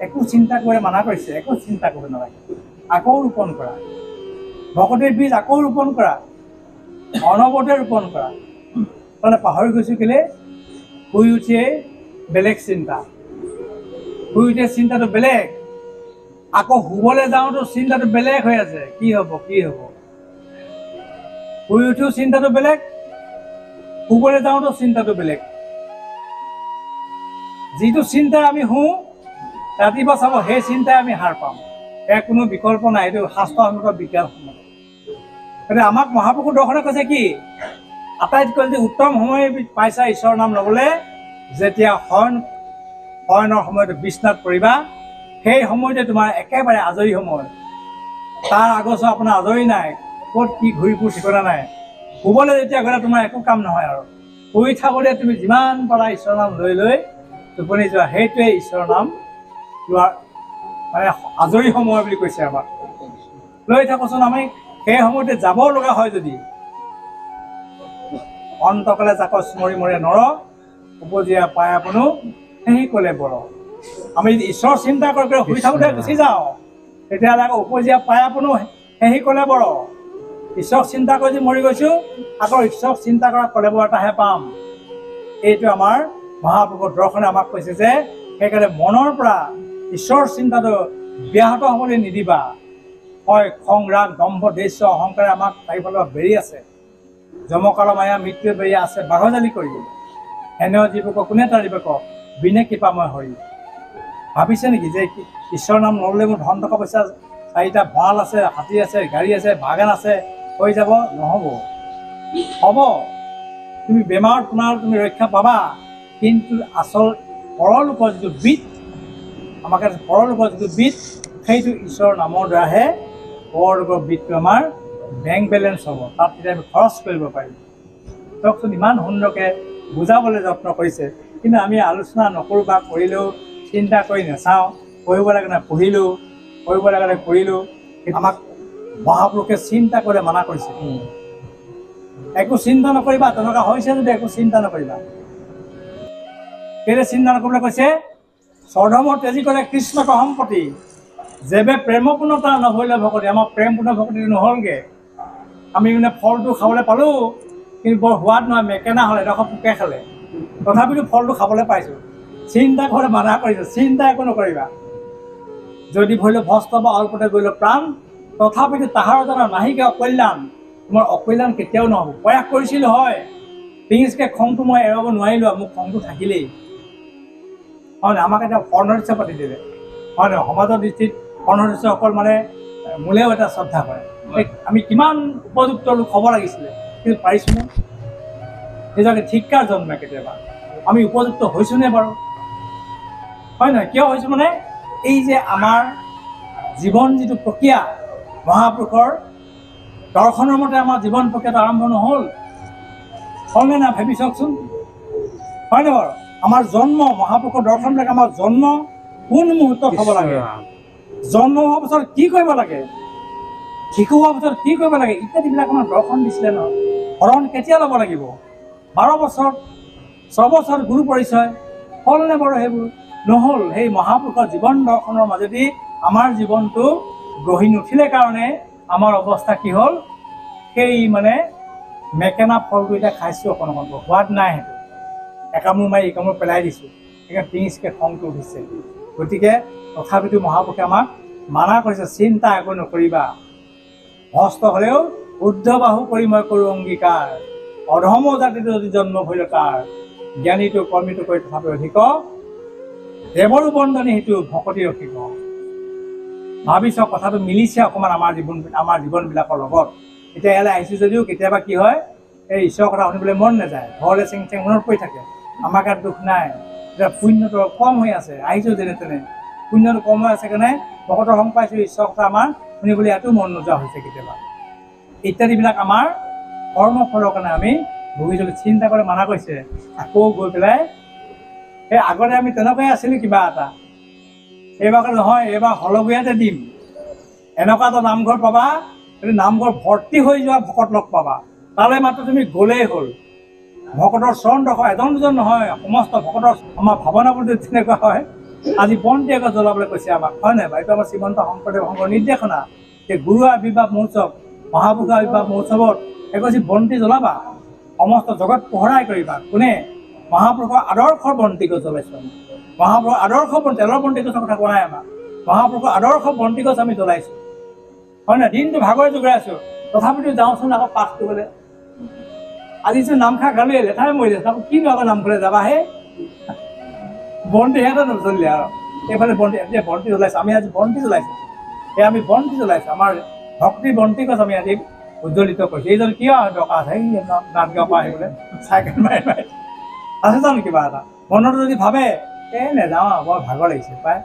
একো চিন্তা কৰি মানা কৰিছে, একো চিন্তা কৰিব নালাগে। আকৌ ৰোপণ কৰা, ভকতিৰ বীজ আকৌ ৰোপণ কৰা, অনবৰতে ৰোপণ কৰা। তাৰমানে পাহৰি গৈছোঁ কেলে? শুই উঠিয়েই বেলেগ চিন্তা, শুই উঠিয়ে চিন্তাটো বেলেগ, আকৌ শুবলৈ যাওঁতো চিন্তাটো বেলেগ হৈ আছে। কি হ'ব, কি হ'ব? শুই উঠিও চিন্তাটো বেলেগ, শুবলৈ যাওঁতো চিন্তাটো বেলেগ। যিটো চিন্তা আমি শুওঁ, ৰাতিপুৱা চাব সেই চিন্তাই আমি হাৰ পাম। ইয়াৰ কোনো বিকল্প নাই, এইটো শাস্ত্ৰসন্মত বিজ্ঞানসন্মত। গতিকে আমাক মহাপুৰুষ দৰ্শনে কৈছে কি? আটাইতকৈ যদি উত্তম সময় পাইছা ঈশ্বৰৰ নাম ল'বলৈ, যেতিয়া শয়নৰ সময়ত বিচনাত পৰিবা, সেই সময়তে তোমাৰ একেবাৰে আজৰি সময়। তাৰ আগত আপোনাৰ আজৰি নাই, ক'ত কি ঘূৰি ফুৰ ঠিকনা নাই। শুবলৈ যেতিয়া গ'লে তোমাৰ একো কাম নহয় আৰু। শুই থাকোঁতে তুমি যিমান পাৰা ঈশ্বৰৰ নাম লৈ লৈ টোপনি যোৱা, সেইটোৱে ঈশ্বৰৰ নাম লোৱাৰ মানে আজৰি সময় বুলি কৈছে আমাক। লৈ থাকোঁচোন, আমি সেই সময়তে যাব লগা হয় যদি, অন্তকালে যাক স্মৰি মৰে নৰ, উপজীয়া পাই আপোনো সেই ক'লে বৰ। আমি যদি ঈশ্বৰ চিন্তা কৰি শুই থাকোঁতে গুচি যাওঁ, তেতিয়াহ'লে আকৌ উপজীয়া পাই আপোনো সেই ক'লে বৰ। ঈশ্বৰ চিন্তা কৰি যদি মৰি গৈছোঁ, আকৌ ঈশ্বৰ চিন্তা কৰা কলেবৰ এটাহে পাম। এইটো আমাৰ মহাপুৰুষৰ দৰ্শনে আমাক কৈছে যে সেইকাৰণে মনৰ পৰা ঈশ্বৰৰ চিন্তাটো ব্যাহত হ'বলৈ নিদিবা। হয়, খং ৰাগ দম্ভ দেশ্য অহংকাৰে আমাক চাৰিওফালৰ পৰা বেৰি আছে। যমকাল মায়া মৃত্যুৱে বেৰি আছে বাঘজালি কৰি। এনে জীৱক কোনে তাৰিব কওক, বিনে কৃপাময় হৰি। ভাবিছে নেকি যে ঈশ্বৰৰ নাম নল'লে মোৰ ধন টকা পইচা, চাৰিটা ভঁৰাল আছে, হাতী আছে, গাড়ী আছে, বাগান আছে, হৈ যাব? নহ'ব। হ'ব, তুমি বেমাৰত তুমি ৰক্ষা পাবা, কিন্তু আচল পৰলোকৰ যিটো বিধ, আমাক পৰলোকৰ যিটো বিধ, সেইটো ঈশ্বৰৰ নামৰ দ্বাৰাহে পৰলোকৰ বিধটো আমাৰ বেংক বেলেঞ্চ হ'ব। তাত তেতিয়া আমি খৰচ কৰিব পাৰিম। চাওকচোন, ইমান সুন্দৰকৈ বুজাবলৈ যত্ন কৰিছে, কিন্তু আমি আলোচনা নকৰোঁ বা কৰিলেও চিন্তা কৰি নাচাওঁ। পঢ়িব লাগে না পঢ়িলোঁ, কৰিব লাগে কৰিলোঁ। আমাক মহাপুৰুষে চিন্তা কৰি মানা কৰিছে, একো চিন্তা নকৰিবা, তেনেকুৱা হৈছে যদি একো চিন্তা নকৰিবা। কেলে চিন্তা নকৰিবলৈ কৈছে? স্বধৰ্ম তেজি কৰে কৃষ্ণক সম্পত্তি, যেবে প্ৰেমপূৰ্ণতা নহ'লে ভকতি। আমাৰ প্ৰেমপূৰ্ণ ভকতিটো নহ'লগৈ। আমি মানে ফলটো খাবলৈ পালোঁ, কিন্তু বৰ সোৱাদ নহয়, মেকেনা হ'লে এডোখৰ পোকে খালে, তথাপিতো ফলটো খাবলৈ পাইছোঁ। চিন্তা কৰি মানা কৰিছোঁ, চিন্তা একো নকৰিবা। যদি ভৰিল ভস্ত বা অল্পতে গ'ল প্ৰাণ, তথাপিতো তাহাৰ দ্বাৰা নাহিকে অকল্যাণ। তোমাৰ অকল্যাণ কেতিয়াও নহ'ব। প্ৰয়াস কৰিছিলোঁ হয়, পিঙিচকৈ খংটো মই এৰাব নোৱাৰিলোঁ, মোক খংটো থাকিলেই হয় নহয়। আমাক এটা কৰ্ণদৃশ্য পাতি দিলে হয় নহয়। সমাজৰ দৃষ্টিত কৰ্ণদৃশ্যসকল মানে মোলেও এটা শ্ৰদ্ধা কৰে। আমি কিমান উপযুক্ত লোক হ'ব লাগিছিলে, কিন্তু পাৰিছোঁনে? নিজকে ধিক্কাৰ জন্মে কেতিয়াবা। আমি উপযুক্ত হৈছোঁনে বাৰু? হয় নহয়? কিয় হৈছোঁ মানে এই যে আমাৰ জীৱন যিটো প্ৰক্ৰিয়া, মহাপুৰুষৰ দৰ্শনৰ মতে আমাৰ জীৱন প্ৰক্ৰিয়াটো আৰম্ভ নহ'ল, হ'লনে নাই ভাবি চাওকচোন। হয়নে বাৰু? আমাৰ জন্ম, মহাপুৰুষৰ দৰ্শনবিলাক আমাৰ জন্ম কোন মুহূৰ্তত হ'ব লাগে, জন্ম হোৱাৰ পিছত কি কৰিব লাগে, শিশু হোৱাৰ পিছত কি কৰিব লাগে, ইত্যাদিবিলাক আমাৰ দৰ্শন দিছিলে নহয়। শৰণ কেতিয়া ল'ব লাগিব, 12 বছৰ 6 বছৰ গুৰু পৰিচয়, হ'লনে বাৰু? সেইবোৰ নহ'ল। সেই মহাপুৰুষৰ জীৱন দৰ্শনৰ মাজেদি আমাৰ জীৱনটো গঢ়ি নুঠিলে কাৰণে আমাৰ অৱস্থা কি হ'ল, সেই মানে মেকেনা ফলটো এতিয়া খাইছোঁ, অকণ সোৱাদ নাই, সেইটো একামোৰ মাৰি একামোৰ পেলাই দিছোঁ, সেইকাৰণে পিঙিচকৈ খংটো উঠিছে। গতিকে তথাপিতো মহাপুৰুষে আমাক মানা কৰিছে, চিন্তা একো নকৰিবা। ভস্ত হ'লেও ঊৰ্ধ্ববাহু কৰি মই কৰোঁ অংগীকাৰ, অধৰ্ম জাতিটো যদি জন্ম ভৰিল তাৰ, জ্ঞানীটো কৰ্মীটো কৰি তথাপি অধিক, দেৱৰো বন্দনী সেইটো ভকতি ৰখিব। ভাবি চাওক, কথাটো মিলিছে অকণমান আমাৰ জীৱনবিলাকৰ লগত। এতিয়া ইয়ালৈ আহিছোঁ যদিও কেতিয়াবা কি হয়, এই ঈশ্বৰৰ কথা শুনিবলৈ মন নাযায়, ঘৰলৈ চেং চেং মনত পৰি থাকে। আমাৰ গাত দুখ নাই, এতিয়া পুণ্যটো কম হৈ আছে, আহিছোঁ যেনে তেনে, পুণ্যটো কম হৈ আছে কাৰণে ভকতৰ সং পাইছোঁ, ঈশ্বৰৰ কথা আমাৰ শুনিবলৈ ইয়াতো মন নোযোৱা হৈছে কেতিয়াবা। ইত্যাদিবিলাক আমাৰ কৰ্মফলৰ কাৰণে আমি ভুগিছিলোঁ। চিন্তা কৰি মানা কৰিছে, আকৌ গৈ পেলাই সেই আগতে আমি তেনেকুৱাই আছিলোঁ কিবা এটা, এইবাৰ নহয়, এইবাৰ হলগুৰিয়াতে দিম, এনেকুৱা এটা নামঘৰ পাবা, সেইটো নামঘৰ ভৰ্তি হৈ যোৱা ভকত লগ পাবা, তালৈ মাত্ৰ তুমি গ'লেই হ'ল। ভকতৰ চৰণ দৰ্শন এজন দুজন নহয়, সমস্ত ভকতৰ আমাৰ ভাৱনাবোৰ তেনেকুৱা হয়। আজি বন্তি এগছ জ্বলাবলৈ কৈছে আমাক, হয় নহয়? এইটো আমাৰ শ্ৰীমন্ত শংকৰদেৱ সংঘৰ নিৰ্দেশনা, যে গুৰু আৱিৰ্ভাৱ মহোৎসৱ, মহাপুৰুষৰ আৱিৰ্ভাৱ মহোৎসৱত এগছি বন্তি জ্বলাবা, সমস্ত জগত পোহৰাই কৰিবা। কোনে? মহাপুৰুষৰ আদৰ্শৰ বন্তি গছ জ্বলাইছোঁ আমি। মহাপুৰুষৰ আদৰ্শ তেলৰ বন্তি গছৰ কথা কোৱা নাই আমাক, মহাপুৰুষৰ আদৰ্শ বন্তি গছ আমি জ্বলাইছোঁ, হয় নহয়? দিনটো ভাগৰে জোগাই আছোঁ, তথাপিতো যাওঁচোন আকৌ পাঠ কৰিবলৈ। আজিচোন নামখাৰ গালোৱে লেঠাৰে মৰিলে, তাকো কিনো আকৌ নামঘৰলৈ যাবাহে, বন্তি সিহঁতে নজ্বলিলে আৰু এইফালে বন্তি, এতিয়া বন্তি জ্বলাইছোঁ আমি, আজি বন্তি জ্বলাইছোঁ, সেয়া আমি বন্তি জ্বলাইছোঁ। আমাৰ ভক্তিৰ বন্তি গছ আমি আজি উজ্জ্বলিত কৰিছোঁ। এইজন কিয় দৰকাৰ আছে, এই নাট গাঁৱৰ পৰা আহিবলৈ চাইকেল মাৰি মাৰি আছে জানো কিবা এটা মনত যদি ভাবে, এই নেযাওঁ আৰু বৰ ভাগৰ লাগিছে পাই,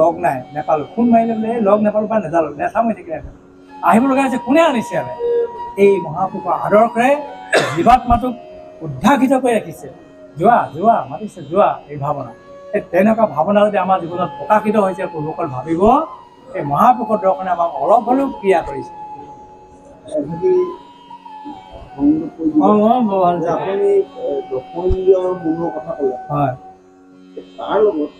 লগ নাই নেপালোঁ, ফোন মাৰিলে বোলে এই লগ নেপালোঁ পাই, নেযালোঁ, নেচাম হৈ থাকিলে আহিব লগা হৈছে, কোনে আনিছে ইয়ালৈ? এই মহাপুৰুষৰ আদৰ্শৰে জীৱাত্মাটোক উদ্ভাসিত কৰি ৰাখিছে, যোৱা যোৱা মাতিছে যোৱা, এই ভাৱনা। এই তেনেকুৱা ভাৱনা যদি আমাৰ জীৱনত প্ৰকাশিত হৈছে, প্ৰভুসকল ভাবিব এই মহাপুৰুষৰ দৰ্শনে আমাক অলপ হ'লেও ক্ৰিয়া কৰিছে। হয়, তাৰ লগত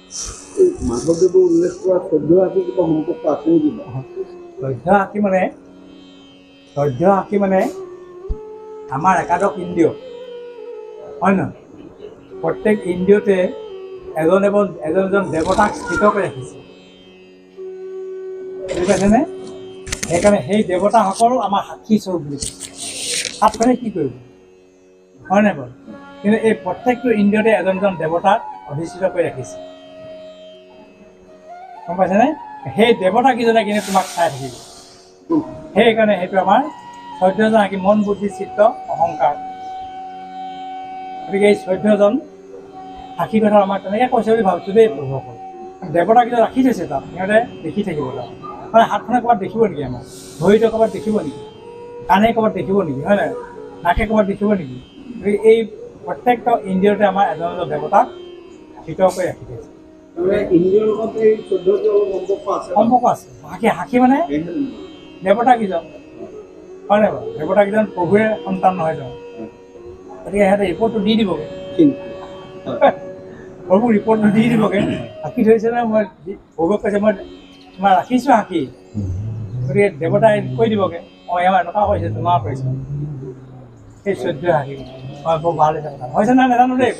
মাধৱদেৱে উল্লেখ কৰা 14 আঁকি কিবা সম্পৰ্ক আছে নেকি? 14 আঁকি মানে আমাৰ একাদশ ইন্দ্ৰিয়, হয় নহয়? প্ৰত্যেক ইন্দ্ৰিয়তে এজন এজন দেৱতাক স্থিত কৰি ৰাখিছে, বুজি পাইছেনে? সেইকাৰণে সেই দেৱতাসকল আমাৰ সাক্ষী স্বৰূপ বুলি কৈছে। সাতখনে কি কৰিব, হয় নাই বাৰু? কিন্তু এই প্ৰত্যেকটো ইন্দ্ৰিয়তে এজন দেৱতাক অধিষ্ঠিত কৰি ৰাখিছে, গম পাইছেনে? সেই দেৱতা কিজনে কিন্তু তোমাক চাই থাকিব। সেইকাৰণে সেইটো আমাৰ 14জন আঁকি, মন বুদ্ধি চিত্ত অহংকাৰ। গতিকে এই 14জন সাক্ষী কথা আমাক তেনেকৈ কৈছে বুলি ভাবিছোঁ দেই। প্ৰভুসকল দেৱতা কিজন ৰাখি থৈছে তাত, সিহঁতে দেখি থাকিব তাত। মানে হাতখনে ক'ৰবাত দেখিব নেকি, আমাৰ ভৰিটো ক'ৰবাত দেখিব নেকি, কাণে ক'ৰবাত দেখিব নেকি, হয় নাই? নাকে ক'ৰবাত দেখিব নেকি? গতিকে এই প্ৰত্যেকটো ইন্দ্ৰিয়তে আমাৰ এজন এজন দেৱতাক স্থিত কৰি ৰাখি থৈছে। মানে ইন্দ্ৰিয়ৰ লগত এই 14টি অলপ সম্পৰ্ক আছে সম্পৰ্ক আছে। সাক্ষী মানে দেৱতাকেইজন হয় নাই বাৰু? দেৱতাকেইজন প্ৰভুৱে সন্তান নহয় জানো? গতিকে সিহঁতে ৰিপৰ্টটো দি দিবগৈ, প্ৰভু ৰিপৰ্টটো দি দিবগৈ। সাক্ষী ধৰিছে নহয়, মই প্ৰভুক কৈছে মই তোমাৰ ৰাখিছোঁ সাক্ষী, গতিকে দেৱতাই কৈ দিবগৈ অঁ এওঁ এনেকুৱা কৰিছে তোমাৰ কৰিছে সেই 14 সাক্ষী। হয় বৰ ভাল হৈছে কথা হৈছে নাই নাজানো দেই,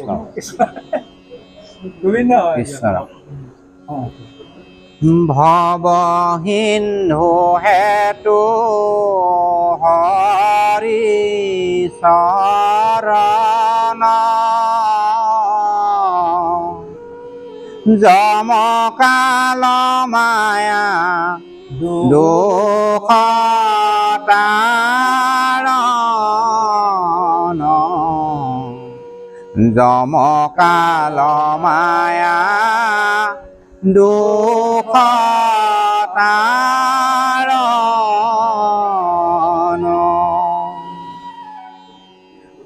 গোবিন্দ হয়। কৃষ্ণ অঁ ভৱ সিন্ধু হেতু হৰি চৰণ যম কাল মায়া দুখ তাৰণ যম কাল মায়া দুখ তাৰণ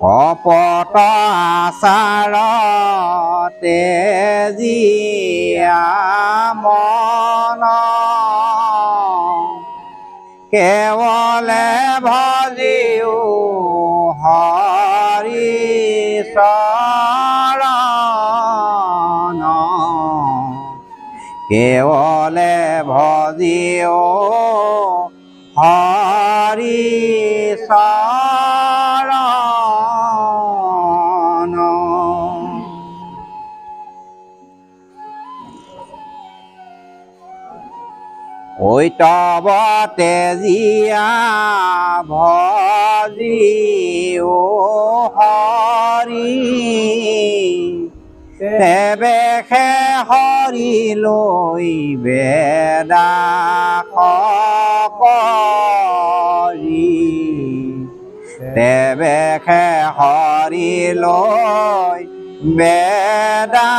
কপট আচাৰ তেজিয়া মন কেৱলে ভজিও হৰি চৰণ কেৱলে ভজিও হৰি চৰণ ঐ তব তেজিয়া ভজিও হৰি তেবেখে হৰি লৈ বেদা কৰি তেবেখে হৰি লৈ বেদা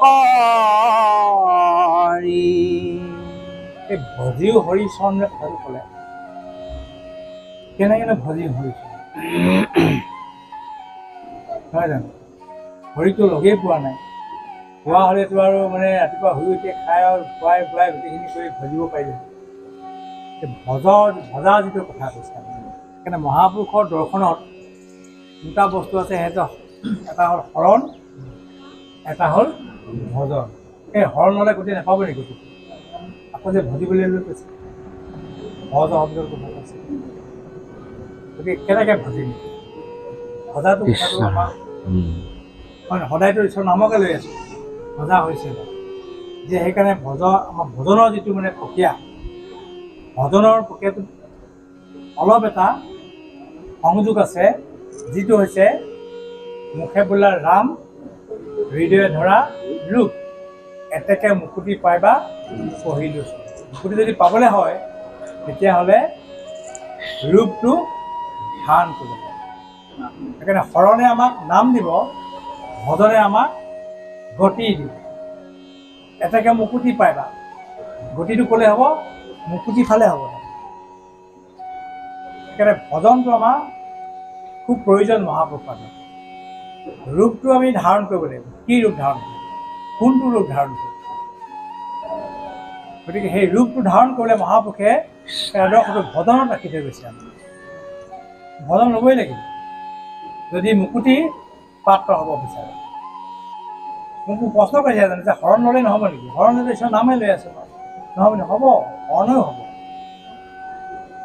কৰি এই ভজিও হৰিচৰণ যে কথাটো ক'লে কেনেকৈ ভজিও হৰিচৰণ নহয় জানো? হৰিটো লগেই পোৱা নাই, পোৱা হ'লেতো আৰু মানে ৰাতিপুৱা শুই উঠি খাই আৰু খুৱাই খুৱাই গোটেইখিনি কৰি ভজিব পাৰিলে। ভজা যিটো কথা কৈছে সেইকাৰণে মহাপুৰুষৰ দৰ্শনত দুটা বস্তু আছে, সিহঁতৰ এটা হ'ল শৰণ, এটা হ'ল ভজন। সেই শৰণ হ'লে গোটেই নাপাব নেকি? আকৌ যে ভজিবলৈ লৈ কৈছে ভজ শব্দৰ কথা কৈছে, গতিকে কেনেকৈ ভজিম? ভজাটো কথাটো আমাৰ হয় সদায়তো ঈশ্বৰৰ নামকে লৈ আছোঁ, ভজা হৈছে যে সেইকাৰণে আমাৰ ভজনৰ যিটো মানে প্ৰক্ৰিয়া, ভজনৰ প্ৰক্ৰিয়াটোত অলপ এটা সংযোগ আছে, যিটো হৈছে মুখে বোলা ৰাম হৃদয়ে ধৰা ৰূপ এতেকে মুকুতি পাইবা পঢ়িলোঁ। মুকুতি যদি পাবলৈ হয় তেতিয়াহ'লে ৰূপটো ধাৰণ কৰিব লাগে। সেইকাৰণে শৰণে আমাক নাম দিব, ভজনে আমাক গতি দিব। এতেকে মুকুতি পাইবা, গতিটো ক'লে হ'ব? মুকুতি ফালে হ'ব। সেইকাৰণে ভজনটো আমাৰ খুব প্ৰয়োজন। মহাপুৰুষৰ ৰূপটো আমি ধাৰণ কৰিব লাগিব। কি ৰূপ ধাৰণ কৰিব? কোনটো ৰূপ ধাৰণ কৰিব? গতিকে সেই ৰূপটো ধাৰণ কৰিলে মহাপুৰুষে আদৰ্শটো ভজনত ৰাখি থৈ গৈছে। আমি ভজন ল'বই লাগিব যদি মুকুতি পাত্ৰ হ'ব বিচাৰে। মোক প্ৰশ্ন কৰিছে জানে যে শৰণ ল'লে নহ'ব নেকি? শৰণ ল'লে ঈশ্বৰৰ নামেই লৈ আছে, নহ'ব নি? হ'ব, শৰণেও হ'ব।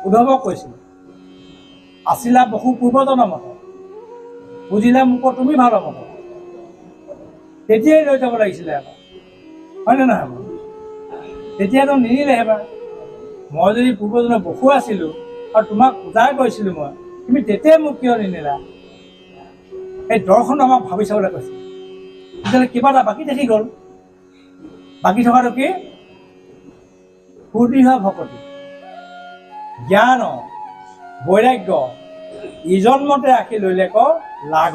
উদ্ধৱক কৈছিল আছিলা বহু পূৰ্বজনৰ মতে, বুজিলা মোক তুমি ভাল মত, তেতিয়াই লৈ যাব লাগিছিলে এবাৰ, হয়নে নহয়? তেতিয়াতো নিনিলে এবাৰ। মই যদি পূৰ্বজনৰ বসু আছিলোঁ আৰু তোমাক পূজাই কৰিছিলোঁ মই, তুমি তেতিয়াই মোক কিয় নিনিলা? এই দৰ্শনটো আমাক ভাবি চাবলৈ কৈছে। তেতিয়াহ'লে কিবা এটা বাকী থাকি গ'ল। বাকী থকাটো কি? ফূৰ্তি হোৱা ভকতি, জ্ঞান, বৈৰাগ্য, ইজন্মতে ৰাখি লৈলে ক লাগ।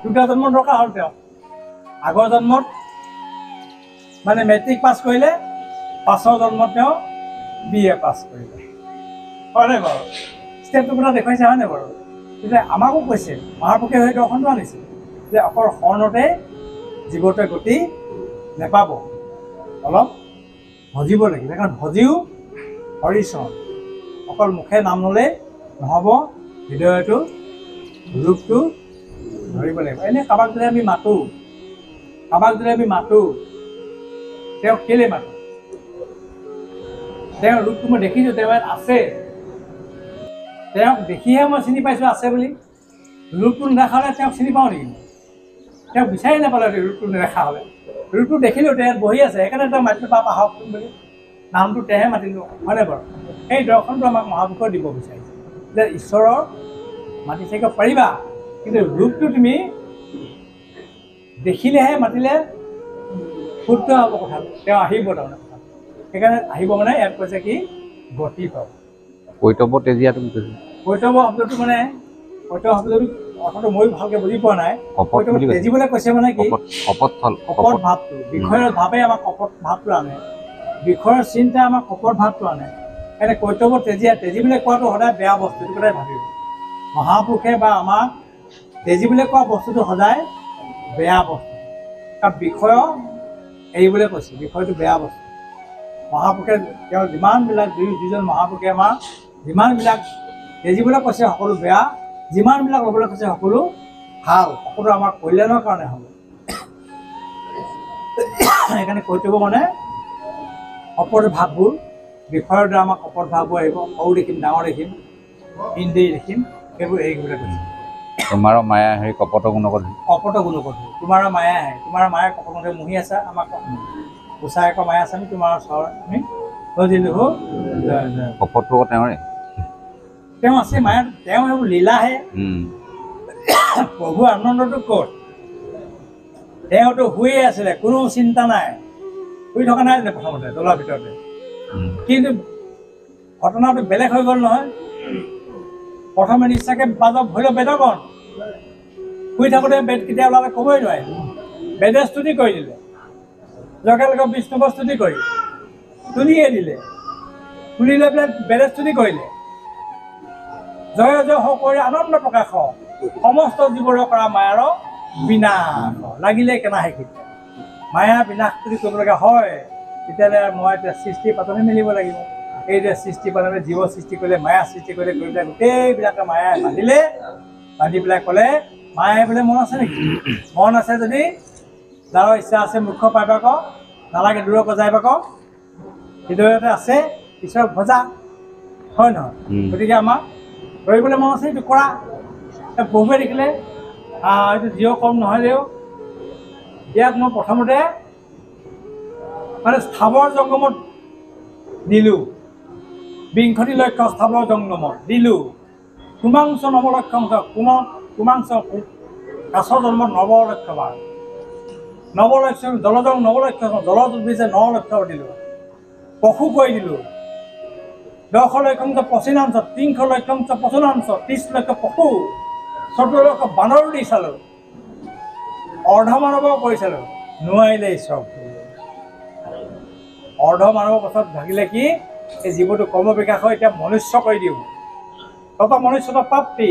দুটা জন্ম দৰকাৰ হ'ল তেওঁ। আগৰ জন্মত মানে মেট্ৰিক পাছ কৰিলে, পাছৰ জন্মত তেওঁ BA পাছ কৰিলে, হয়নে বাৰু? ষ্টেপটো কথা দেখুৱাইছে, হয়নে বাৰু? তেতিয়া আমাকো কৈছে, মহাপুৰুষে সেই দৰ্শনটো আনিছে যে অকল শৰণতে জীৱটোৱে গতি নেপাব, অলপ ভজিব লাগিব। সেইকাৰণে ভজিও হৰিচৰণ, অকল মুখে নাম ল'লে নহ'ব, হৃদয়টো ৰূপটো ধৰিব লাগিব। এনেই কাৰোবাক যদি আমি মাতোঁ, তেওঁক কেলৈ মাতোঁ? তেওঁৰ ৰূপটো মই দেখিছোঁ, তেওঁ ইয়াত আছে, তেওঁক দেখিহে মই চিনি পাইছোঁ আছে বুলি। ৰূপটো নেদেখা হ'লে তেওঁক চিনি পাওঁ নেকি? তেওঁক বিচাৰি নাপালে ৰূপটো নেদেখা হ'লে। ৰূপটো দেখিলোঁ, তেওঁ ইয়াত বহি আছে, সেইকাৰণে তেওঁ মাতিলোঁ পাপ আহকচোন বুলি, নামটো তেওঁহে মাতিলোঁ, হয়নে বাৰু? সেই দৰ্শনটো আমাক মহাপুৰুষে দিব বিচাৰিছে যে ঈশ্বৰৰ মাতি থাকিব পাৰিবা, কিন্তু ৰূপটো তুমি দেখিলেহে মাতিলে শুদ্ধ হ'ব কথাটো, তেওঁ আহিব তাৰমানে কথাটো। সেইকাৰণে আহিব মানে ইয়াত কৈছে কি গতি পাব। কৈতৱ তেজীয়াটো কৈতৱ শব্দটো মানে কৈতৱ শব্দটো অৰ্থটো ময়ো ভালকৈ বুজি পোৱা নাই। তেজিবলৈ কৈছে মানে কি কপট ভাৱটো, বিষয়ৰ ভাৱে আমাক কপট ভাৱটো আনে, বিষয়ৰ চিন্তাই আমাক কপট ভাৱটো আনে। সেইকাৰণে কৈতৱ তেজিবলৈ কোৱাটো সদায় বেয়া বস্তু, এইটো কথাই ভাবিব। মহাপুৰুষে বা আমাক তেজিবলৈ কোৱা বস্তুটো সদায় বেয়া বস্তু, কাৰণ বিষয় এৰিবলৈ কৈছে, বিষয়টো বেয়া বস্তু। মহাপুৰুষে তেওঁ যিমানবিলাক দুজন মহাপুৰুষে আমাক যিমানবিলাক তেজিবলৈ কৈছে সকলো বেয়া, যিমানবিলাক ল'বলৈ কৈছে সকলো ভাল, সকলো আমাৰ কল্যাণৰ কাৰণে হ'ব। সেইকাৰণে কৈতৱ মানে কপট ভাৱবোৰ, বিষয়ৰ দ্বাৰা আমাক কপট ভাৱবোৰ আহিব, সৰু দেখিম ডাঙৰ দেখিম, ইন্দ্ৰিয় দেখিম, সেইবোৰ এৰিবলৈ কৈছে। তোমাৰো মায়া হেৰি কপট গুণকত তোমাৰ মায়া আহে, তোমাৰ মায়ে কপটতে মুহি আছা, আমাক গোচাঁয়েকৰ মায়া আছে, আমি তোমাৰ ওচৰত আমি ভজিলোঁ কপটটো তেওঁৰে, তেওঁ আছে মায়া, তেওঁ সেইবোৰ লীলাহে। প্ৰভু আনন্দটো ক'ত? তেওঁতো শুয়ে আছিলে, কোনো চিন্তা নাই, শুই থকা নাই প্ৰথমতে তলাৰ ভিতৰতে, কিন্তু ঘটনাটো বেলেগ হৈ গ'ল নহয়। প্ৰথমে নিশ্চাকে বাজক ভৈৰৱ বেদকণ, শুই থাকোঁতে বেদ কেতিয়া ওলালে ক'বই নোৱাৰে। বেদে স্তুতি কৰি দিলে, লগে লগে বিষ্ণুক স্তুতি কৰি তুলিয়ে দিলে, তুলি লৈ পেলাই বেদে স্তুতি কৰিলে, জয় জয় হ কৰি আনন্দ প্ৰকাশ, সমস্ত জীৱৰ কৰা মায়াৰ বিনাশ, লাগিলে কেনাহে কিতে। মায়া বিনাশ যদি কৰিবলগীয়া হয়, তেতিয়াহ'লে মই এতিয়া সৃষ্টি পাতনি মেলিব লাগিব। এই যে সৃষ্টি পাতনি জীৱ সৃষ্টি কৰিলে, মায়া সৃষ্টি কৰিলে, কৰি পেলাই গোটেইবিলাকে মায়াই বান্ধিলে, বান্ধি পেলাই ক'লে মায়ে বোলে মন আছে নেকি? মন আছে যদি যাৰ ইচ্ছা আছে মুখ্য পাইবা ক, নালাগে দূৰক যাইবা ক, হৃদয়তে আছে ঈশ্বৰক ভজা, হয় নহয়? গতিকে আমাক কৰিবলৈ মন আছে এইটো কৰা। প্ৰভুৱে দেখিলে এইটো জীৱ কম নহয় দেও, ইয়াক মই প্ৰথমতে মানে স্থাৱৰ জংগমত দিলোঁ, 20 লক্ষ স্থাৱৰ জংগমত দিলোঁ, কুমাংশ নৱলক্ষংশ, কুমাংশ কাছৰ জন্মত 9 লক্ষ বাৰ, 9 লক্ষ, জলজং 9 লক্ষ, জলত উদ্ভিদে 9 লক্ষ দিলোঁ, পশু কৰি দিলোঁ, 10 লক্ষংশ পচিনাংশ, 300 লক্ষংশ পচনাংশ, 30 লক্ষ পশু, 14 লক্ষ বানৰো দি চালোঁ, অৰ্ধমানৱক কৰি চালোঁ, নোৱাৰিলে ঈশ্বৰ। অৰ্ধমানৱৰ পাছত ভাগিলে কি এই জীৱটো কৰ্ম বিকাশ হৈ এতিয়া মনুষ্য কৰি দিওঁ, তত মনুষ্যত প্ৰাপ্তি,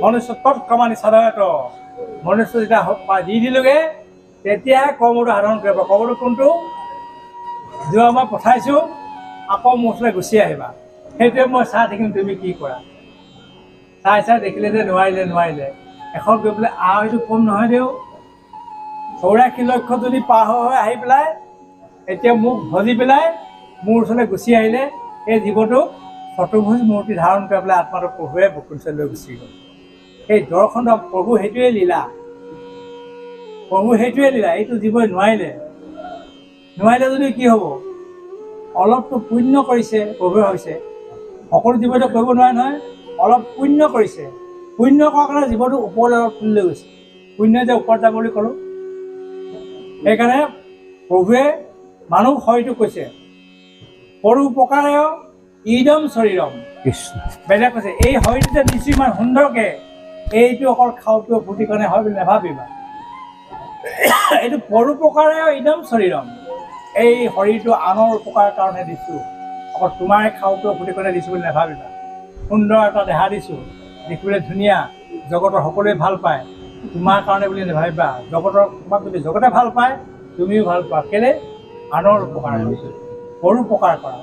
মনুষ্য তৎকমানি সাধাৰণত, মনুষ্য যেতিয়া দি দিলোঁগৈ তেতিয়াহে কৰ্মটো সাধন কৰিব। কৰ্মটো কোনটো? যোৱা মই পঠাইছোঁ, আকৌ মোৰ ওচৰলৈ গুচি আহিবা, সেইটোৱে মই চাই থাকিম তুমি কি কৰা। চাই দেখিলে যে নোৱাৰিলে, এখন গৈ পেলাই এইটো কম নহয় দেও, 84 লক্ষ যদি পাৰ হৈ আহি পেলাই এতিয়া মোক ভজি পেলাই মোৰ ওচৰলৈ গুচি আহিলে, এই জীৱটোক চতুৰ্ভুজ মূৰ্তি ধাৰণ কৰি পেলাই আত্মাটো প্ৰভুৱে বকুলচলৈ লৈ গুচি গ'ল। সেই দৰ্শন প্ৰভু সেইটোৱে লীলা, এইটো জীৱই নোৱাৰিলে যদি কি হ'ব? অলপতো পুণ্য কৰিছে প্ৰভুৱে, হৈছে সকলো জীৱটো কৰিব নোৱাৰে নহয়, অলপ পুণ্য কৰিছে, পুণ্য কৰাৰ কাৰণে জীৱটো ওপৰলৈ অলপ তুলি লৈ গৈছে, পুণ্য যে ওপৰত যাব বুলি ক'লোঁ। সেইকাৰণে প্ৰভুৱে মানুহ শৰীৰটো কৈছে পৰোপকাৰে ইদম শৰীৰম, বেলেগ কৈছে এই শৰীৰটো যে দিছোঁ ইমান সুন্দৰকৈ, এইটো অকল খাওঁটো ফূৰ্তি কাৰণে হয় বুলি নাভাবিবা, এইটো পৰোপকাৰে ইদম শৰীৰম, এই শৰীৰটো আনৰ উপকাৰৰ কাৰণে দিছোঁ, অকল তোমাৰে খাওঁটো ফূৰ্তি কাৰণে দিছোঁ বুলি নাভাবিবা। সুন্দৰ এটা দেহা দিছোঁ, দেখিবলৈ ধুনীয়া, জগতৰ সকলোৱে ভাল পায়, তোমাৰ কাৰণে বুলি নাভাবিবা, জগতৰ তোমাক যদি জগতে ভাল পায় তুমিও ভাল পোৱা। কেলে? আনৰ উপকাৰ কৰা, পৰোপকাৰ কৰা।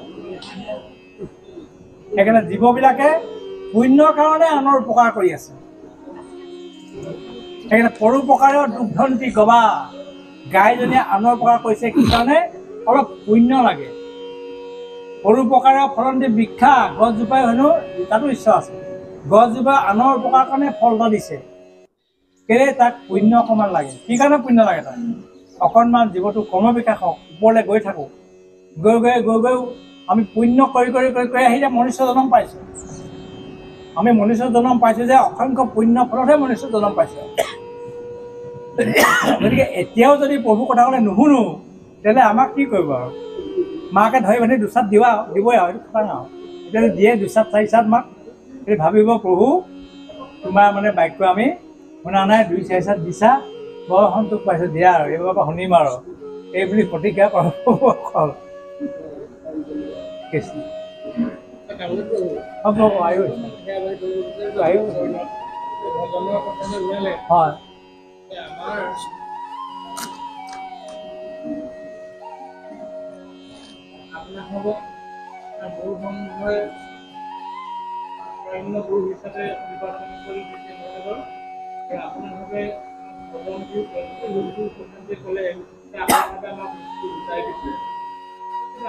সেইকাৰণে জীৱবিলাকে পুণ্যৰ কাৰণে আনৰ উপকাৰ কৰি আছে। সেইকাৰণে পৰোপকাৰৰ দুগ্ধন্তি গবা, গাইজনীয়ে আনৰ উপকাৰ কৰিছে কি কাৰণে? অলপ পুণ্য লাগে। পৰোপকাৰৰ ফলন্তি বৃক্ষা, গছজোপাই হেনো তাতো ইচ্ছা আছে, গছজোপা আনৰ উপকাৰ কাৰণে ফল এটা দিছে। কেলে? তাক পুণ্য অকণমান লাগে। কি কাৰণে পুণ্য লাগে? তাক অকণমান জীৱটো ক্ৰমবিকাশক ওপৰলৈ গৈ থাকোঁ, গৈ আমি পুণ্য কৰি আহি যে মনুষ্য জন্ম পাইছোঁ। আমি মনুষ্য জন্ম পাইছোঁ যে অসংখ্য পুণ্য ফলতহে মনুষ্য জন্ম পাইছোঁ। গতিকে এতিয়াও যদি প্ৰভু কথা ক'লে নুশুনো, তেতিয়াহ'লে আমাক কি কৰিব আৰু? মাকে ধৰি বান্ধি দুচাত দিবই আৰু সেইটো খাটাং আৰু। এতিয়া দিয়ে দুচাত চাৰিচাত মাক, সেইটো ভাবিব প্ৰভু তোমাৰ মানে বাক্য আমি শুনা নাই, 2-4 দিছা, বৰ সন্তোষ পাইছোঁ, দিয়া আৰু এইবাৰৰ পৰা শুনিম আৰু এই বুলি প্ৰতিক্ৰিয়া কৰা অকল হয়।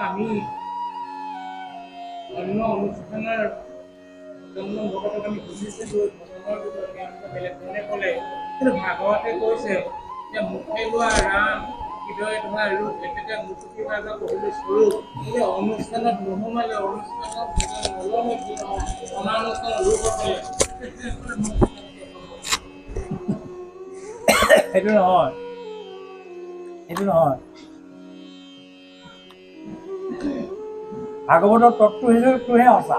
আমি অন্য অনুষ্ঠানৰ জন্ম ভকতক আমি বুজিছিলোঁ, ভজনৰ বেলেগ ধৰণে ক'লে, কিন্তু ভাগৱতে কৈছে যে মুখে লোৱা ৰাম হৃদয় ধৰা ৰূপ, একেটা মুকুতি মাজত পঢ়িলে স্বৰূপ। এই অনুষ্ঠানত নোসোমালে, অনুষ্ঠানত নল'লে কি নহয়, অনানুষ্ঠানৰ ৰূপ আছে। সেইটো নহয়, সেইটো নহয়। ভাগৱতৰ তত্ত্বটোহে সঁচা।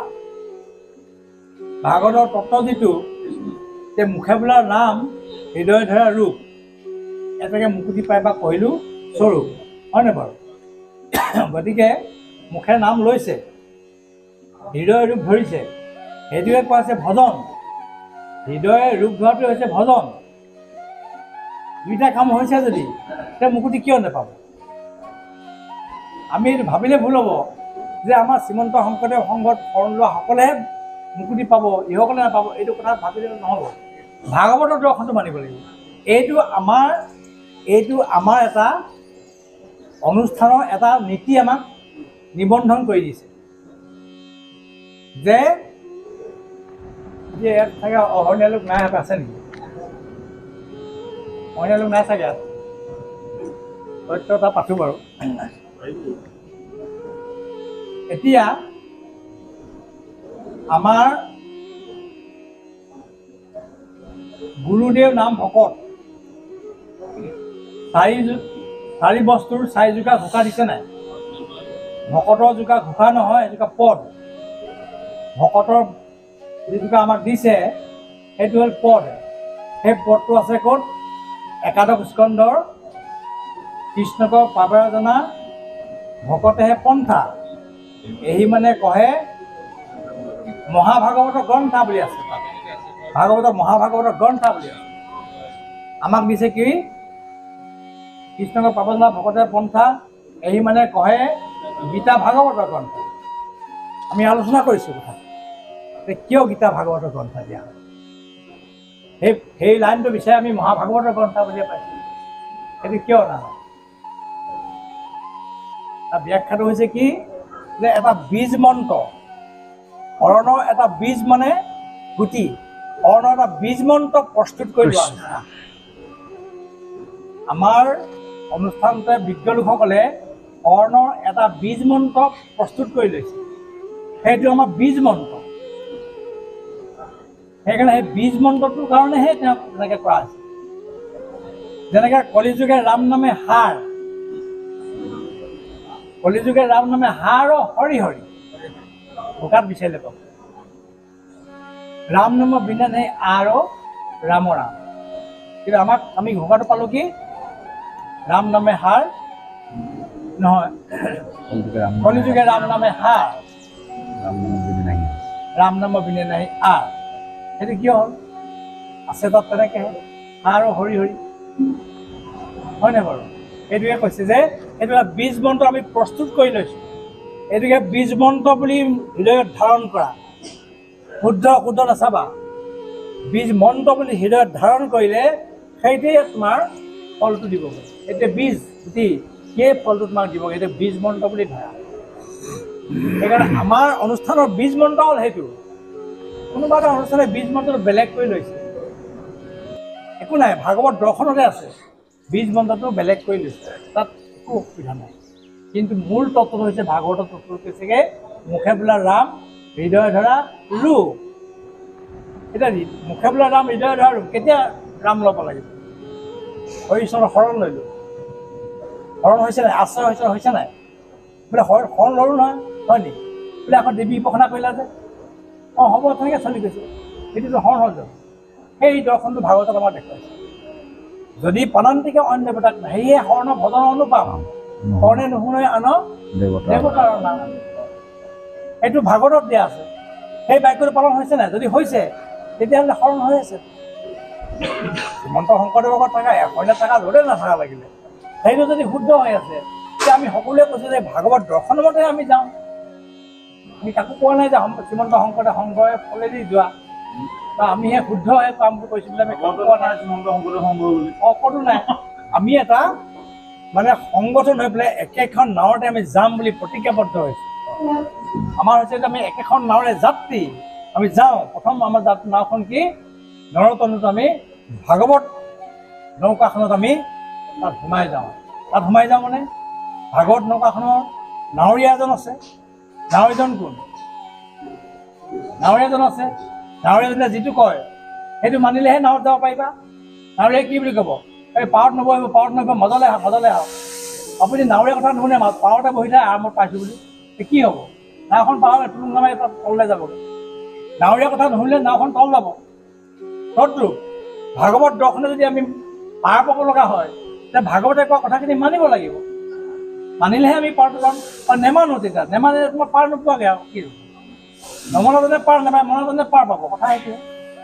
ভাগৱতৰ তত্ত্ব যিটো, যে মুখে বোলা নাম হৃদয় ধৰা ৰূপ, এটাকে মুকুতি পাই বা কহিলোঁ স্বৰূপ, হয়নে বাৰু? গতিকে মুখে নাম লৈছে, হৃদয় ৰূপ ধৰিছে, সেইটোৱে কোৱা আছে ভজন। হৃদয়ে ৰূপ ধৰাটোৱে হৈছে ভজন। দুইটা কাম হৈছে যদি তেতিয়া মুকুতি কিয় নাপাব? আমি এইটো ভাবিলে ভুল হ'ব যে আমাৰ শ্ৰীমন্ত শংকৰদেৱ সংঘত শৰণ লোৱা সকলেহে মুকুতি পাব, ইসকলে নাপাব, এইটো কথা ভাবিলে নহ'ব। ভাগৱতৰ দৰ্শনটো মানিব লাগিব। এইটো আমাৰ এটা অনুষ্ঠানৰ এটা নীতি আমাক নিবন্ধন কৰি দিছে যে ইয়াত চাগে অহৰ্ণীয়া লোক নাই, আছে নেকি? অহৰ্ণীয়া লোক নাই চাগে, সত্য এটা পাঠো বাৰু। এতিয়া আমাৰ গুৰুদেৱ নাম ভকত, চাৰি বস্তুৰ 4 জোকা ঘোষা দিছে নাই? ভকতৰ জোকা ঘোষা নহয়, এজোকা পদ। ভকতৰ যিজোকা আমাক দিছে সেইটো হ'ল পদ। সেই পদটো আছে ক'ত? একাদশ স্কন্ধৰ কৃষ্ণক পাৱৰা জনা ভকতেহে পন্থা, এই মানে কহে মহাভাগৱত গ্ৰন্থা বুলি আছে। মহাভাগৱত গ্ৰন্থা বুলি আছে। আমাক দিছে কি? কৃষ্ণক পাৱৰা জনা ভকতে পন্থা, এই মানে কহে গীতা ভাগৱতৰ গ্ৰন্থ। আমি আলোচনা কৰিছোঁ কথা, কিয় গীতা ভাগৱতৰ গ্ৰন্থ দিয়া হয়। সেই লাইনটো বিচাৰি আমি মহাভাগৱতৰ গ্ৰন্থ বুলিয়ে পাইছোঁ। সেইটো কিয় নাজানো। তাৰ ব্যাখ্যাটো হৈছে কি, যে এটা বীজ মন্ত্ৰ, অৰণৰ এটা বীজ মানে গুটি, অৰণৰ এটা বীজ মন্ত্ৰ প্ৰস্তুত কৰি লোৱা হৈছে। আমাৰ অনুষ্ঠানতে বিজ্ঞ লোকসকলে অৰণৰ এটা বীজ মন্ত্ৰ প্ৰস্তুত কৰি লৈছে, সেইটো আমাৰ বীজ মন্ত্ৰ। সেইকাৰণে সেই বীজ মন্ত্ৰটোৰ কাৰণেহে তেওঁক তেনেকৈ কৰা হৈছে। যেনেকৈ কলিযুগে ৰাম নামে সাৰ, কলিযুগে ৰাম নামে সাৰ অ হৰি হৰি, ভোকাত বিচাৰিলে পাব। ৰাম নাম বিনা নাই আৰ ৰাম ৰাম। কিন্তু আমি ঘোষাটো পালোঁ কি? ৰাম নামে সাৰ নহয়, কলিযুগে ৰাম নামে সাৰ, ৰাম নাম বিনে নাই আৰ। সেইটো কিয় হ'ল? আছে তাত তেনেকৈ আৰু হৰি হৰি হয়নে বাৰু এইটোকে কৈছে যে এইটো এটা বীজ মন্ত্ৰ আমি প্ৰস্তুত কৰি লৈছোঁ এইটোকে বীজ মন্ত্ৰ বুলি হৃদয়ত ধাৰণ কৰা শুদ্ধ অশুদ্ধ নাচাবা বীজ মন্ত্ৰ বুলি হৃদয়ত ধাৰণ কৰিলে সেইটোৱে তোমাৰ ফলটো দিবগৈ এতিয়া বীজ গুটি সেই ফলটো তোমাক দিবগৈ এইটো বীজ মন্ত্ৰ বুলি ধৰা সেইকাৰণে আমাৰ অনুষ্ঠানৰ বীজ মন্ত্ৰ হ'ল সেইটো কোনোবা এটা অনুষ্ঠানে বীজ মন্ত্ৰটো বেলেগ কৰি লৈছে একো নাই ভাগৱত দৰ্শনতে আছে বীজ মন্ত্ৰটো বেলেগ কৰি লৈছে তাত একো অসুবিধা নাই কিন্তু মূল তত্ত্বটো হৈছে ভাগৱতৰ তত্ত্বটো কৈছেগৈ মুখে বোলা ৰাম হৃদয় ধৰা ৰূপ এতিয়া মুখে বোলা ৰাম হৃদয় ধৰা ৰূপ কেতিয়া ৰাম ল'ব লাগিব হৰিচৰণৰ শৰণ লৈলোঁ শৰণ হৈছে নাই আশ্ৰয় হৈছে নাই বোলে শৰণ ল'লোঁ নহয় হয় নেকি বোলে আকৌ দেৱী উপাসনা কৰিলা যে অঁ হ'ব তেনেকৈ চলি গৈছে সেইটোতো শৰণ হ'ল জানো সেই দৰ্শনটো ভাগৱতত আমাক দেখুৱাইছে যদি প্ৰাণান্তিকে অন্য দেৱতাক নাই সেয়ে শৰণ ভজনৰ অনুপাম শৰণে নুশুনে আন দেৱতাৰ নাম এইটো ভাগৱতত দিয়া আছে সেই বাক্যটো পালন হৈছে নাই যদি হৈছে তেতিয়াহ'লে শৰণ হৈ আছে শ্ৰীমন্ত শংকৰদেৱৰ ঘৰত থকা এশৰণে থকা য'তে নাথাকা লাগিলে সেইটো যদি শুদ্ধ হৈ আছে তেতিয়া আমি সকলোৱে কৈছোঁ যে ভাগৱত দৰ্শনৰ মতে আমি যাওঁ আমি কাকো কোৱা নাই যে শ্ৰীমন্ত শংকৰে ফলেদি যোৱা বা আমিহে শুদ্ধ হৈ কামটো কৰিছোঁ বুলি আমি কোৱা নাই শ্ৰীমন্ত শংকৰদেৱ সংঘ বুলি অকতো নাই আমি এটা মানে সংগঠন হৈ পেলাই একেখন নাৱতে আমি যাম বুলি প্ৰতিজ্ঞাবদ্ধ হৈছোঁ আমাৰ হৈছে যে আমি একেখন নাৱৰে যাত্ৰী আমি যাওঁ প্ৰথম আমাৰ নাওখন কি নৰতনুত আমি ভাগৱত নৌকাখনত আমি তাত সোমাই যাওঁ মানে ভাগৱত নৌকাখনৰ নাৱৰীয়া এজন আছে নাৱৰীয়াজন কোন নাৱৰীয়াজন আছে নাৱৰীয়াজনে যিটো কয় সেইটো মানিলেহে নাৱত যাব পাৰিবা নাৱৰীয়াই কি বুলি ক'ব এই পাৰত নবহিব মজলে আহক আপুনি নাৱৰীয়া কথা নুশুনে পাৰতে বহি থাকে আৰামত পাইছোঁ বুলি কি হ'ব নাওখন পাৰত টুলুং নামাৰি তাত তললৈ যাবগৈ নাৱৰীয়া কথা নুশুনিলে নাওখন তল যাব তদ্ৰূপ ভাগৱত দৰ্শনে যদি আমি পাৰ পাব লগা হয় তেতিয়া ভাগৱতে কোৱা কথাখিনি মানিব লাগিব মানিলেহে আমি পাৰটো যাম আৰু নেমানো তেতিয়া নেমানিলে তোমাৰ পাৰ নোপোৱাগৈ আৰু কি নমনাজনে পাৰ নাপায় মনাজনে পাৰ পাব কথা সেইটো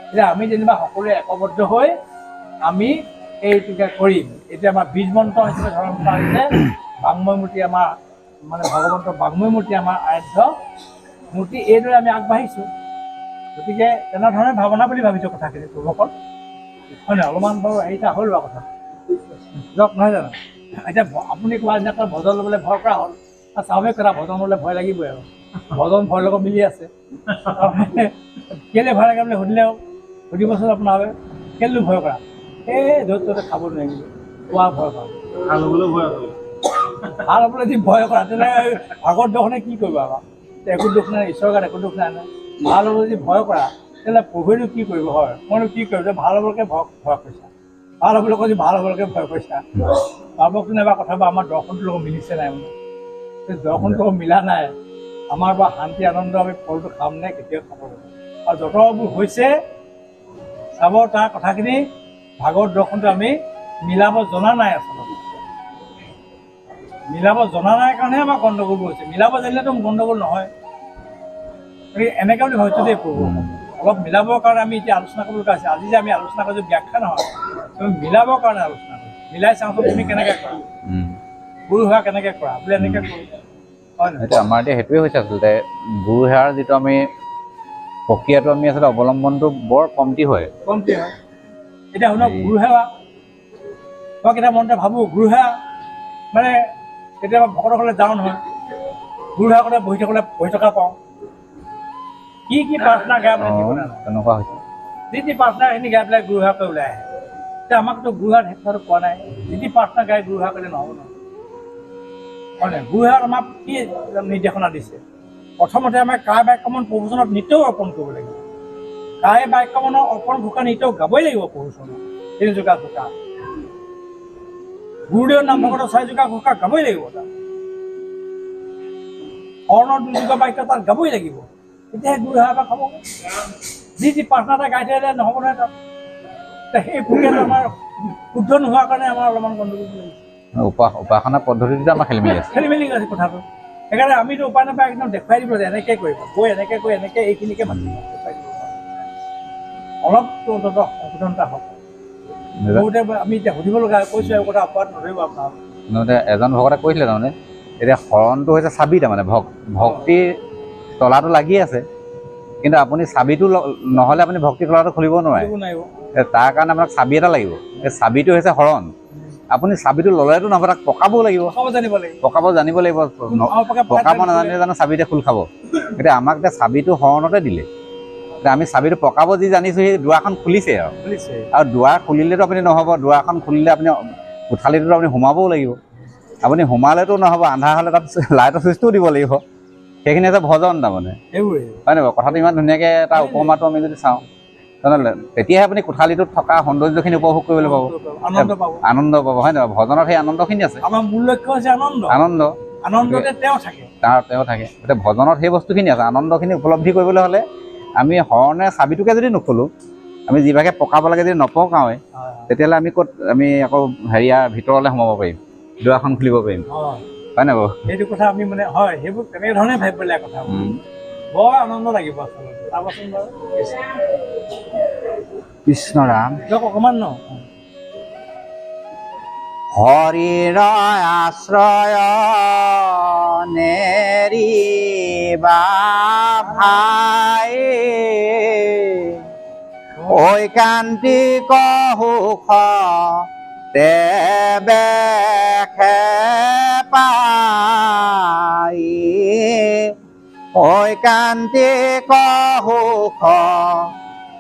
এতিয়া আমি যেনিবা সকলোৱে একবদ্ধ হৈ আমি এইটোকে কৰিম এতিয়া আমাৰ বীজ মন্ত্ৰ হিচাপে ধৰণ কৰা হৈছে বাংময় মূৰ্তি আমাৰ মানে ভগৱন্তৰ বাংময় মূৰ্তি আমাৰ আৰাধ্য মূৰ্তি এইদৰে আমি আগবাঢ়িছোঁ গতিকে তেনেধৰণে ভাৱনা বুলি ভাবিছোঁ কথাখিনি যুৱকত হয় নহয় অলপমান বাৰু হেৰিটা হ'ল বাৰু কথা যাওক নহয় জানো এতিয়া আপুনি কোৱা যেনেকৈ ভজন ল'বলৈ ভয় কৰা হ'ল স্বাভাৱিক কথা ভজন ল'লে ভয় লাগিবই আৰু ভজন ভয়ৰ লগত মিলি আছে কেলৈ ভয় লাগে বুলি সুধিলেও সুধিবচোন আপোনাৰ কেলৈ ভয় কৰা এই য'ত ত'তে খাব নোৱাৰিব খোৱা ভয় কৰা ভাল হ'বলৈ যদি ভয় কৰা তেনেহ'লে ভাগৱত দৰ্শনে কি কৰিব আমাৰ একো দুখ নাই ঈশ্বৰৰ গাত একো দুখ নাই ভাল হ'ব যদি ভয় কৰা তেতিয়াহ'লে প্ৰভুৱেনো কি কৰিব হয় মইনো কি কৰিম যে ভাল হ'বলৈকে ভয় কৰিছা ভাল হ'বলৈ যদি ভাল হ'বলৈকে ভয় কৰিছা ভাবকচোন এবাৰ কথা আমাৰ দৰ্শনটোৰ লগত মিলিছে নাই মানে দৰ্শনটো মিলা নাই আমাৰ বা শান্তি আনন্দ আমি ফলটো খাম নে কেতিয়াও খাব লাগিব আৰু যতবোৰ হৈছে চাব তাৰ কথাখিনি ভাগৱত দৰ্শনটো আমি মিলাব জনা নাই আচলতে মিলাব জনা নাই কাৰণেহে আমাৰ গণ্ডগোলবোৰ হৈছে মিলাব জানিলেতো গণ্ডগোল নহয় গতিকে এনেকৈ বুলি হয়তো দেই প্ৰভু অলপ মিলাবৰ কাৰণে আমি এতিয়া আলোচনা কৰিবলগীয়া হৈছে আজি যে আমি আলোচনা কৰিছোঁ ব্যাখ্যা নহয় তুমি মিলাবৰ কাৰণে আলোচনা কৰিছোঁ মিলাই চাওঁচোন তুমি কেনেকৈ কৰা গুৰু সেৱা কেনেকৈ কৰা বোলে এনেকৈ কৰোঁ হয় নহয় এতিয়া আমাৰ এতিয়া সেইটোৱে হৈছে আচলতে গুৰু সেৱাৰ যিটো আমি প্ৰক্ৰিয়াটো আমি আচলতে অৱলম্বনটো বৰ কমটি হয় এতিয়া শুনক গুৰু সেৱা মই কেতিয়াবা মনতে ভাবোঁ গুৰু সেৱা মানে কেতিয়াবা ভকতৰ ঘৰলৈ যাওঁ নহয় গুৰু সেৱা কৰোঁতে বহি থকা পাওঁ কি প্ৰাৰ্থনা গাই পেলাই তেনেকুৱা হৈছে যি প্ৰাৰ্থনা সেইখিনি গাই পেলাই গুৰু সেৱা কৰি ওলাই আহে এতিয়া আমাকতো গুৰু সেৱাত শিক্ষাটো পোৱা নাই যি প্ৰাৰ্থনা গাই গুৰু সেৱা কৰিলে নহ'ব নহয় হয় নাই গুৰু সেৱাত আমাক কি নিৰ্দেশনা দিছে প্ৰথমতে আমাৰ কায় বাক্যমন প্ৰভুজনত নিত্যও অৰ্পণ কৰিব লাগিব কায় বাক্যমনৰ অৰ্পণ ঘোষা নিত্যও গাবই লাগিব প্ৰভুজনত তিনি যোগা ঘোষা গুৰুদেৱৰ নাম ভকতৰ 6 যোগা ঘোষা গাবই লাগিব তাত অৰ্ণৰ 2 যোগা বাক্য তাত গাবই লাগিব তেতিয়াহে গুৰু সেৱা খাব যি প্ৰাৰ্থনা এটা গাই থাকিলে নহ'ব নহয় তাত সেই প্ৰক্ৰিয়াটো আমাৰ শুদ্ধ নোহোৱাৰ কাৰণে আমাৰ অলপমান গণ্ডগোল লাগিছে উপাসনা পদ্ধতিটো আমাৰ খেলি মেলি আছে কথাটো সেইকাৰণে আমিতো উপায় নাপায় একদম দেখুৱাই দিব যে এনেকৈ কৰিবা গৈ এনেকৈ কৈ এনেকৈ এইখিনিকে মাতিব দেখুৱাই দিব অলপ অন্ততঃ সংশোধনতা হওক বহুতে আমি এতিয়া সুধিব লগা কৈছোঁ আৰু কথা আপাত নধৰিব আপোনাৰ এজন ভকতে কৈছিলে তাৰমানে এতিয়া শৰণটো হৈছে চাবি তাৰমানে ভক্তিৰ তলাটো লাগি আছে কিন্তু আপুনি চাবিটো নহ'লে আপুনি ভক্তিৰ তলাটো খুলিব নোৱাৰে তাৰ কাৰণে আপোনাক চাবি এটা লাগিব এই চাবিটো হৈছে শৰণ আপুনি চাবিটো ল'লেতো নহ'ব তাক পকাবও লাগিব পকাব জানিব লাগিব পকাব নাজানিলে জানো চাবিতে খোল খাব এতিয়া আমাক এতিয়া চাবিটো শৰণতে দিলে এতিয়া আমি চাবিটো পকাব যি জানিছোঁ সেই দুৱাৰখন খুলিছে আৰু দুৱাৰ খুলিলেতো আপুনি নহ'ব দুৱাৰখন খুলিলে আপুনি কোঠালিটোতো আপুনি সোমাবও লাগিব আপুনি সোমালেতো নহ'ব আন্ধাৰ হ'লে তাত লাইটৰ চুইচটোও দিব লাগিব সেইখিনি হৈছে ভজন তাৰমানে হয় নাই বাৰু কথাটো ইমান ধুনীয়াকৈ তাৰ উপমাটো আমি যদি চাওঁ তেনেহ'লে তেতিয়াহে আপুনি কোঠালিটোত থকা সৌন্দৰ্যখিনি উপভোগ কৰিবলৈ পাব আনন্দ পাব হয় নহয় ভজনত সেই আনন্দখিনি আছে আমাৰ মূল লক্ষ্য হৈছে আনন্দ আনন্দতে তেওঁ থাকে তেওঁ থাকে এতিয়া ভজনত সেই বস্তুখিনি আছে আনন্দখিনি উপলব্ধি কৰিবলৈ হ'লে আমি শৰণে চাবিটোকে যদি নোখোলোঁ আমি যিভাগে পকাব লাগে যদি নপকাওঁৱে তেতিয়াহ'লে আমি ক'ত আমি আকৌ হেৰিয়াৰ ভিতৰলৈ সোমাব পাৰিম দুৱাৰখন খুলিব পাৰিম হয় নাই বাৰু সেইটো কথা আমি মানে হয় সেইবোৰ তেনেধৰণে ভাবিব লাগে কথা বৰ আনন্দ লাগিব আচলতে চাবচোন বাৰু কৃষ্ণ ৰাম দিয়ক অকণমান ন হৰিৰ আশ্ৰয় নেৰিবা ভাই ঐকান্তিক সুখ তেবে পাই ঐকান্তিক সুখ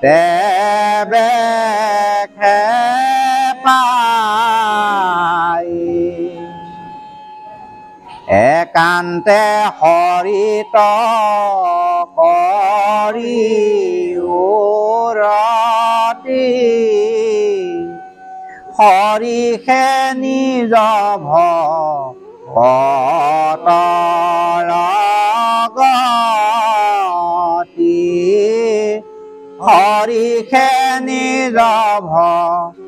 তেবে পাই একান্তে হৰিত কৰি উৰতি হৰিষে নিজ ভক্তৰ গতি হৰিষে নিজ ভক্তৰ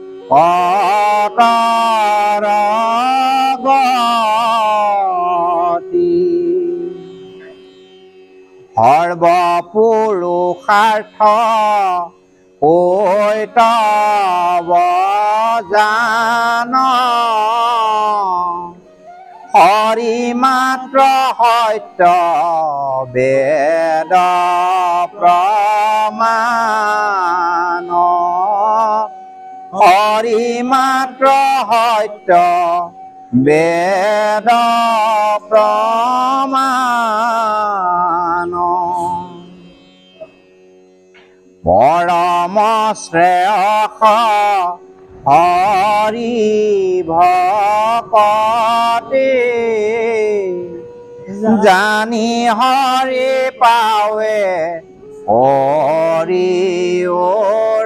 গতি সৰ্বপুৰুষাৰ্থ তব জান হৰি মাত্ৰ সত্য বেদ প্ৰমাণ হৰি মাত্ৰ সত্য বেদ প্ৰমাণ পৰম শ্ৰেয়স হৰি ভকতি জানি হৰি পাৱে হৰি ওৰতি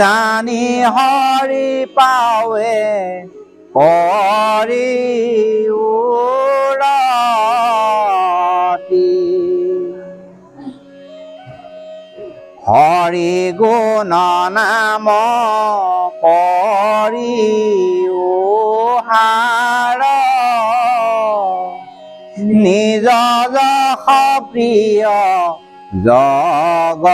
জানি হৰি পাৱে হৰি ওৰতি হৰি গুণ নাম কৰি উহাৰ নিজ যশ প্ৰিয় জগয়াধাৰ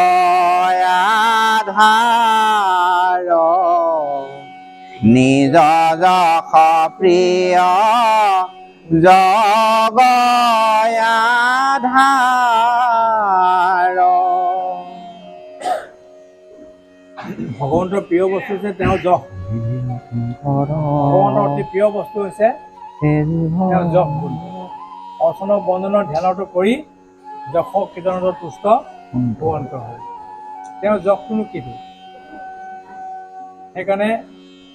নিজ যশ প্ৰিয় জগয়াধাৰ ভগৱন্তৰ প্ৰিয় বস্তু হৈছে তেওঁৰ যশ ভগৱন্তৰ অতি প্ৰিয় বস্তু হৈছে তেওঁৰ যশ গুণ অৰ্চন বন্দনৰ ধ্যানটো কৰি যশ কীৰ্তনত তুষ্ট ভগৱন্ত হয় তেওঁৰ যশটোনো কিটো সেইকাৰণে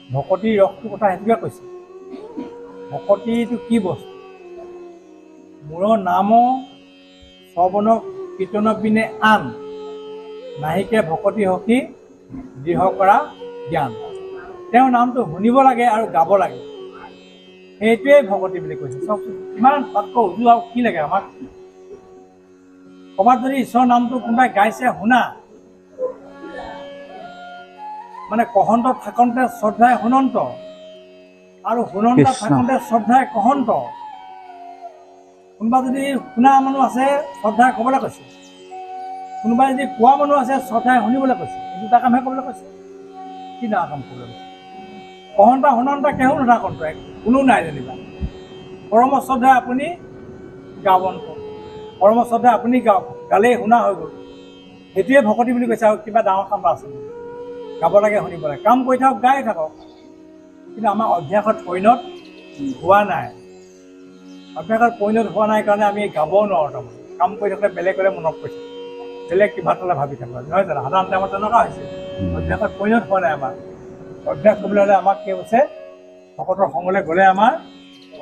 ভকতিৰ ৰসটোৰ কথা সেইটোকে কৈছে ভকতিটো কি বস্তু মোৰ নাম শ্ৰৱণ কীৰ্তন পিনে আন নাহিকে ভকতি সখী দৃঢ় কৰা জ্ঞান তেওঁৰ নামটো শুনিব লাগে আৰু গাব লাগে সেইটোৱেই ভকতি বুলি কৈছে চাওকচোন ইমান তাতকৈ উজু আৰু কি লাগে আমাক ক'ৰবাত যদি ঈশ্বৰৰ নামটো কোনোবাই গাইছে শুনা মানে কহন্ত থাকোঁতে শ্ৰদ্ধাই শুনন্ত আৰু শুনন্ত থাকোঁতে শ্ৰদ্ধাই কহন্ত কোনোবা যদি শুনা মানুহ আছে শ্ৰদ্ধাই ক'বলৈ কৈছে কোনোবাই যদি কোৱা মানুহ আছে শ্ৰদ্ধাই শুনিবলৈ কৈছে, কিন্তু তাৰ কামহে কৰিবলৈ কৈছে। কি ডাঙৰ কাম কৰিবলৈ কৈছে? অহন্তা সনন্তা কেহো নাথাকন্ত কোনো নাই যেনিবা। পৰম শ্ৰদ্ধাই আপুনি গাবন কওক, পৰম শ্ৰদ্ধাই আপুনি গাওক, গালেই শুনা হৈ গ'ল। সেইটোৱে ভকতি বুলি কৈছে। আৰু কিবা ডাঙৰ কাম আছে গাব লাগে, শুনিব লাগে, কাম কৰি থাকক, গাই থাকক। কিন্তু আমাৰ অভ্যাসত পৰিণত হোৱা নাই। অভ্যাসত পৰিণত হোৱা নাই কাৰণে আমি গাবও নোৱাৰোঁ। তাৰমানে কাম কৰি থাকিলে বেলেগ বেলেগ মনত পৰিছে, বেলেগ কিবা এটা ভাবি থাকোঁ, নহয় জানো? সাধাৰণতে আমাৰ তেনেকুৱা হৈছে, অভ্যাসত পৰিণত হোৱা নাই আমাৰ। অভ্যাস কৰিবলৈ হ'লে আমাক কি হৈছে, ভকতৰ সংগলৈ গ'লে আমাৰ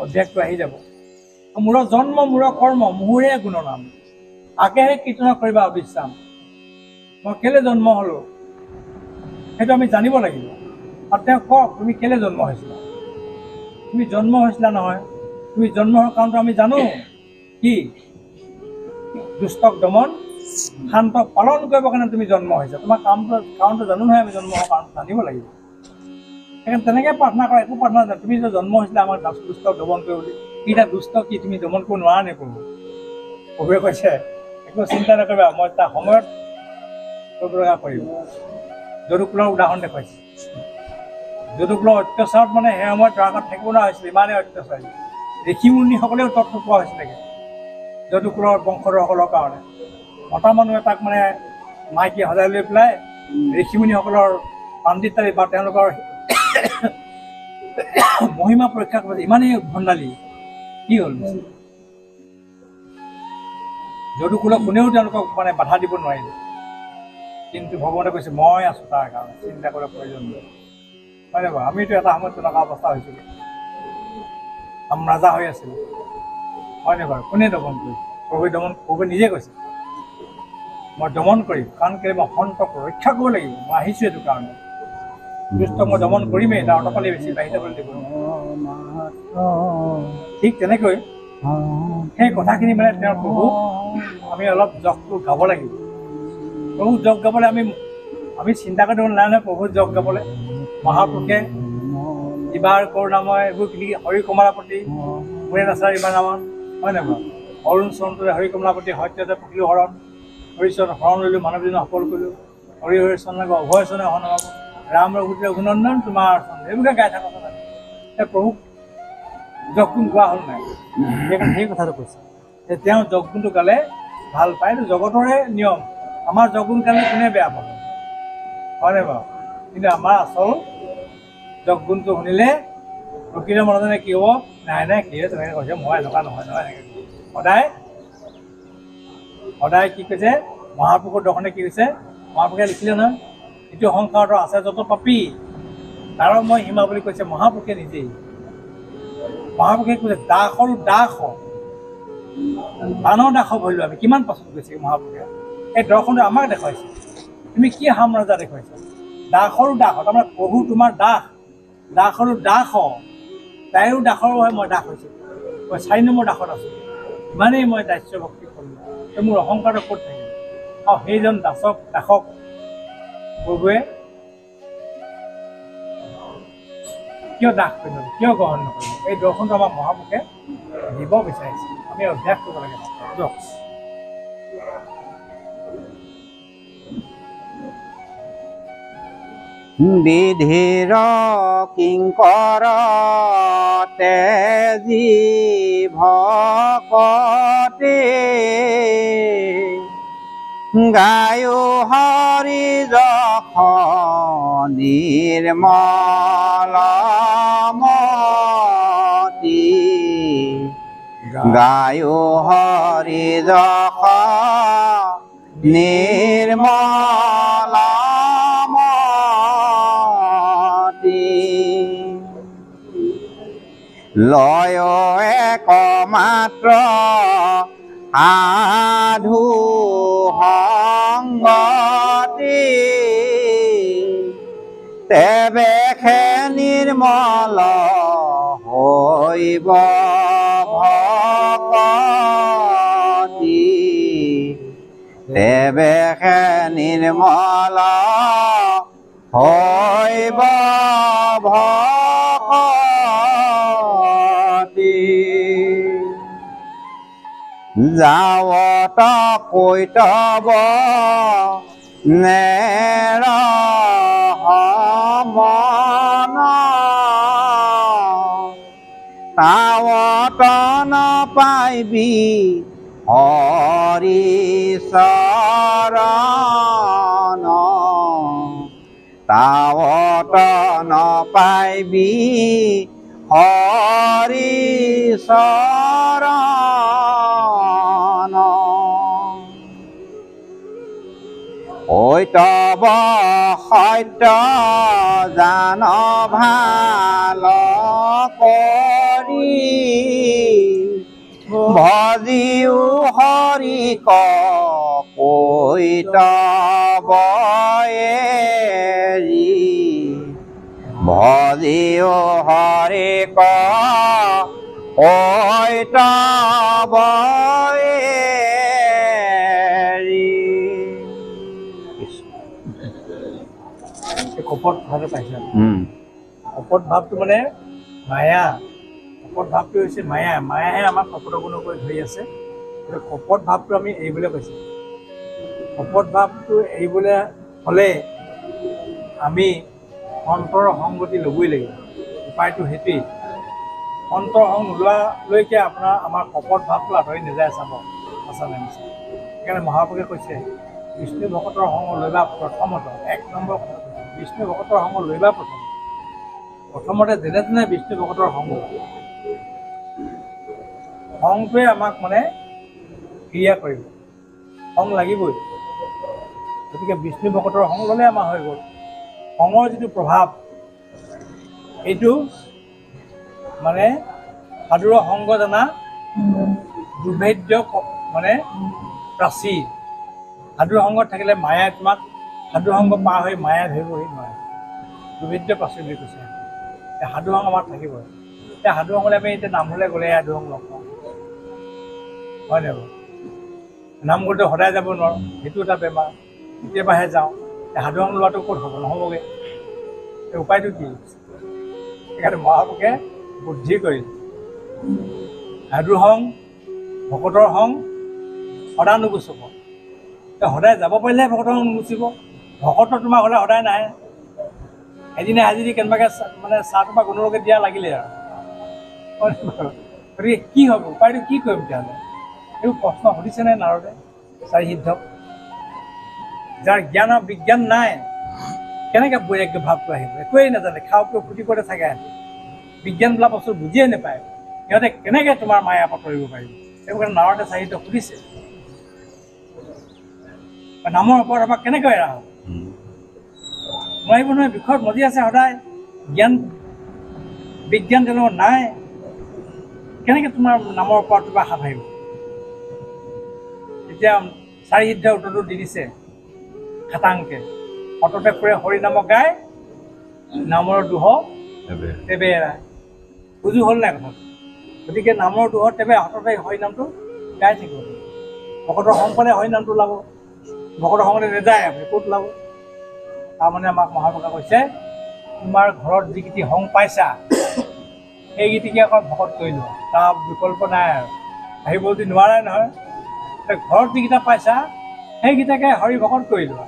অভ্যাসটো আহি যাব। মূৰৰ জন্ম মূৰৰ কৰ্ম মোৰে গুণনাম, আকেহে কীৰ্তন কৰিবা অবিশ্ৰাম। মই কেলৈ জন্ম হ'লোঁ সেইটো আমি জানিব লাগিব। আৰু তেওঁ কওক, তুমি কেলৈ জন্ম হৈছিলা? তুমি জন্ম হৈছিলা নহয়, তুমি জন্ম হোৱাৰ কাৰণটো আমি জানো। কি? দুষ্টক দমন শান্তক পালন কৰিবৰ কাৰণে তুমি জন্ম হৈছা। তোমাৰ কাৰণটো জানো নহয়, আমি জন্ম হোৱাৰ কাৰণটো জানিব লাগিব। সেইকাৰণে তেনেকৈ প্ৰাৰ্থনা কৰা, একো প্ৰাৰ্থনা নাই। তুমি যে জন্ম হৈছিলা আমাক দুষ্টক দমন কৰিব বুলি, কিটা দুষ্ট কি তুমি দমন কৰিব নোৱাৰা নে? প্ৰভুৱে কৈছে একো চিন্তা নকৰিবা, মই তাৰ সময়ত কৰিব লগা কৰিম। যদুকুলৰ উদাহৰণ দেখুৱাইছে। যদুকুলৰ অত্যাচাৰত মানে সেই সময়ত দ্বাৰকাত থাকিব নোৱাৰা হৈছিল, ইমানেই অত্যাচাৰী। ঋষি মুনিসকলেও তৎ নোপোৱা হৈছিলেগৈ যদুকুলৰ বংশধৰসকলৰ কাৰণে। মতা মানুহে তাক মানে মাইকী সজাই লৈ পেলাই ঋষি মুনিসকলৰ পাণ্ডিতাৰী বা তেওঁলোকৰ মহিমা পৰীক্ষা কৰিছে। ইমানেই ভণ্ডালী কি হ'ল? যদুকুলক কোনেও তেওঁলোকক মানে বাধা দিব নোৱাৰিলে। কিন্তু ভগৱানে কৈছে মই আছোঁ তাৰ কাৰণে, চিন্তা কৰাৰ প্ৰয়োজন নাই। হয় নে বাৰু? আমিতো এটা সময়ত তেনেকুৱা অৱস্থা হৈছিলোঁ, আমি ৰাজা হৈ আছিলোঁ। হয় নে বাৰু? কোনে দমন কৰিছে? প্ৰভুৱে নিজে কৈছে মই দমন কৰিম, কাৰণ কেলৈ মই সন্তক ৰক্ষা কৰিব লাগিব। মই আহিছোঁ এইটো কাৰণে, দুষ্টক মই দমন কৰিমেই, তাৰ অটপালি বেছি বাঢ়ি যাবলৈ দিব। ঠিক তেনেকৈ সেই কথাখিনি মানে তেওঁৰ প্ৰভু আমি অলপ জগটো গাব লাগিব। প্ৰভু জগ গাবলৈ আমি চিন্তা কৰি দিব নালাগে নহয়। প্ৰভু জগ গাবলৈ মহাপুৰুষে ইবাৰ কৰোণাময় এইবোৰ হৰি কমলাপতি মোৰে নাচাৰ ইবাৰ নামত, হয় নাই বাৰু? অৰুণ চৰণটোৰে হৰি কমলাপতি সত্যতে পকিলো হৰণ, হৰিচৰণ শৰণ ল'লোঁ, মানৱ জীৱন সফল কৰিলোঁ, হৰি হৰি চৰণ লাগিব অভয় চৰণে অহন নমাব, ৰাম ৰঘুপতি অভিনন্দন তোমাৰ চৰণ, এইবোৰকে গাই থকা কথা। প্ৰভুক যগুণ গোৱা হ'ল নাই? সেইকাৰণে সেই কথাটো কৈছে যে তেওঁ যগুণটো গালে ভাল পায়। এইটো জগতৰে নিয়ম। আমাৰ যগুণ গালে কোনে বেয়া পাব? হয়নে বাৰু? কিন্তু আমাৰ আচল যগুণটো শুনিলে প্ৰকৃত মনজনে কি হ'ব? নাই নাই কি তেনেকৈ কৈছে, মই এনেকুৱা নহয় নহয় এনেকৈ সদায় কি কৈছে? মহাপুৰুষৰ দৰ্শনে কি কৈছে? মহাপুৰুষে লিখিলে নহয়, এইটো সংসাৰত আছে যত পাপী তাৰ মই সীমা বুলি কৈছে মহাপুৰুষে নিজেই। মহাপুৰুষে কৈছে দাসৰো দাস, বানৰ দাস ভৰিলোঁ আমি। কিমান পাছত গৈছে মহাপুৰুষে? এই দৰ্শনটো আমাক দেখুৱাইছে। তুমি কি সাম্ৰাজ্য দেখুৱাইছা? দাসৰো দাস, তাৰমানে প্ৰভু তোমাৰ দাস, দাসৰো দাস, তাইৰো দাসৰো হয়। মই দাস হৈছোঁ, মই 4 নম্বৰ দাসত আছোঁ। ইমানেই মই দাস্য ভক্তি কৰিলোঁ, মোৰ অহংকাৰটো ক'ত থাকিল? আৰু সেইজন দাসক প্ৰভুৱে কিয় দাস কৰি নল'লে, কিয় গ্ৰহণ নকৰিলে? এই দৰ্শনটো আমাক মহাপুৰুষে দিব বিচাৰিছে। আমি অভ্যাস কৰিব লাগে। দিয়ক বিধিৰ কিংকৰ তেজী ভকতে, গায়ো হৰি যশ নিৰ্মল মতি, গায়ো হৰি যশ নিৰ্মল লয় একমাত্ৰ সাধু সংগতি, তেবেখে নিৰ্মল হৈব ভকতি, তেবেখে নিৰ্মল হৈব ভকতি। যাৱত কৈতৱ নেৰ মন তাৱত নাপাইবি হৰি চৰণ তাৱত নাপাইবি হৰি চৰণ কৈতৱ সত্য জান ভাল কৰি ভজিও হৰিক কৈতৱ এৰি ভজিও হৰিক কৈতৱ এৰি কপট ভাৱটো পাইছে কপট ভাৱটো মানে মায়া কপট ভাৱটো হৈছে মায়া মায়াহে আমাক কপট গুণ কৰি ধৰি আছে কিন্তু কপট ভাৱটো আমি এৰিবলৈ কৈছোঁ কপট ভাৱটো এৰিবলৈ হ'লে আমি অন্তৰৰ সংগতি ল'বই লাগিব উপায়টো সেইটোৱেই অন্তৰ সংগ নোলোৱালৈকে আমাৰ কপট ভাৱটো আঁতৰি নাযায় চাব সঁচা লাগিছে সেইকাৰণে মহাপুৰুষে কৈছে বিষ্ণু ভকতৰ সংগ লৈবা প্ৰথমত 1 নম্বৰ কথা কৈছে বিষ্ণু ভকতৰ সংগ লৈবা প্ৰথমতে যেনে তেনে বিষ্ণু ভকতৰ সংগ সংটোৱে আমাক মানে ক্ৰিয়া কৰিব সংগ লাগিবই গতিকে বিষ্ণু ভকতৰ সংগ ল'লে আমাৰ হৈ গ'ল সংগৰ যিটো প্ৰভাৱ এইটো মানে সাধুৰ সংগ জনা দুৰ্ভেদ্য মানে প্ৰাচী সাধুৰ সংগত থাকিলে মায়াই তোমাক সাধু সংগ পাৰ হৈ মায়া ধৰিবহি নোৱাৰে দুৰ্ভেদ্য প্ৰাচী বুলি কৈছে সাধু সংগ আমাৰ থাকিবই এতিয়া সাধু সংগলৈ আমি এতিয়া নামঘৰলৈ গ'লে সাধু সংগ লগ পাওঁ হয় নাই বাৰু নামঘৰটো সদায় যাব নোৱাৰোঁ সেইটো এটা বেমাৰ কেতিয়াবাহে যাওঁ সাধু সংগ লোৱাটো ক'ত হ'ব নহ'বগৈ উপায়টো কি সেইকাৰণে মহাপুৰুষে বুদ্ধি কৰিলে সাধু সংগ ভকতৰ সংগ সদায় নুগুচিব সদায় যাব পাৰিলেহে ভকতৰ সংগ নুগুচিব ভকত তোমাৰ হ'লে সদায় নাহে এদিনে হাজিৰি কেনেবাকৈ মানে চাহ তোমাৰ কোনোলোকে দিয়া লাগিলে আৰু গতিকে কি হ'ব উপায়টো কি কৰিম তেতিয়াহ'লে এইবোৰ প্ৰশ্ন সুধিছেনে নাৰদে চাৰি সিদ্ধক যাৰ জ্ঞান আৰু বিজ্ঞান নাই কেনেকৈ বৈৰাগ্য ভাৱটো আহিব একোৱেই নাজানে খাওঁকৈ ফুটি কৰি থাকে বিজ্ঞান বোলা বস্তু বুজিয়ে নাপায় সিহঁতে কেনেকৈ তোমাৰ মায়া পাতৰিব পাৰিব সেইবোৰ কাৰণে নাৰদে চাহিত্য সুধিছে নামৰ ওপৰত আমাক কেনেকৈ এৰা হ'ব নোৱাৰিব নহয় বিষয়ত মজি আছে সদায় জ্ঞান বিজ্ঞান তেওঁলোকৰ নাই কেনেকৈ তোমাৰ নামৰ ওপৰত কিবা হাত আহিব এতিয়া চাৰি সিদ্ধ উত্তৰটো দি দিছে খাটাংকে সততে ফুৰে হৰি নামক গাই নামৰ দোহ তেবে এৰা বুজো হ'ল নাই কথাটো গতিকে নামৰ দোহ তেবে সততে হৰি নামটো গাই থাকিব ভকতৰ সংকলে হৰি নামটো ওলাব ভকতৰ সংকলে নেযায় আপুনি ক'ত ওলাব তাৰমানে আমাক মহাপুৰুষে কৈছে তোমাৰ ঘৰত যিকেইটি সংগ পাইছা সেইকেইটিকে আকৌ ভকত কৰি লোৱা তাৰ বিকল্প নাই আৰু আহিব যদি নোৱাৰাই নহয় ঘৰত যিকেইটা পাইছা সেইকেইটাকে হৰি ভকত কৰি লোৱা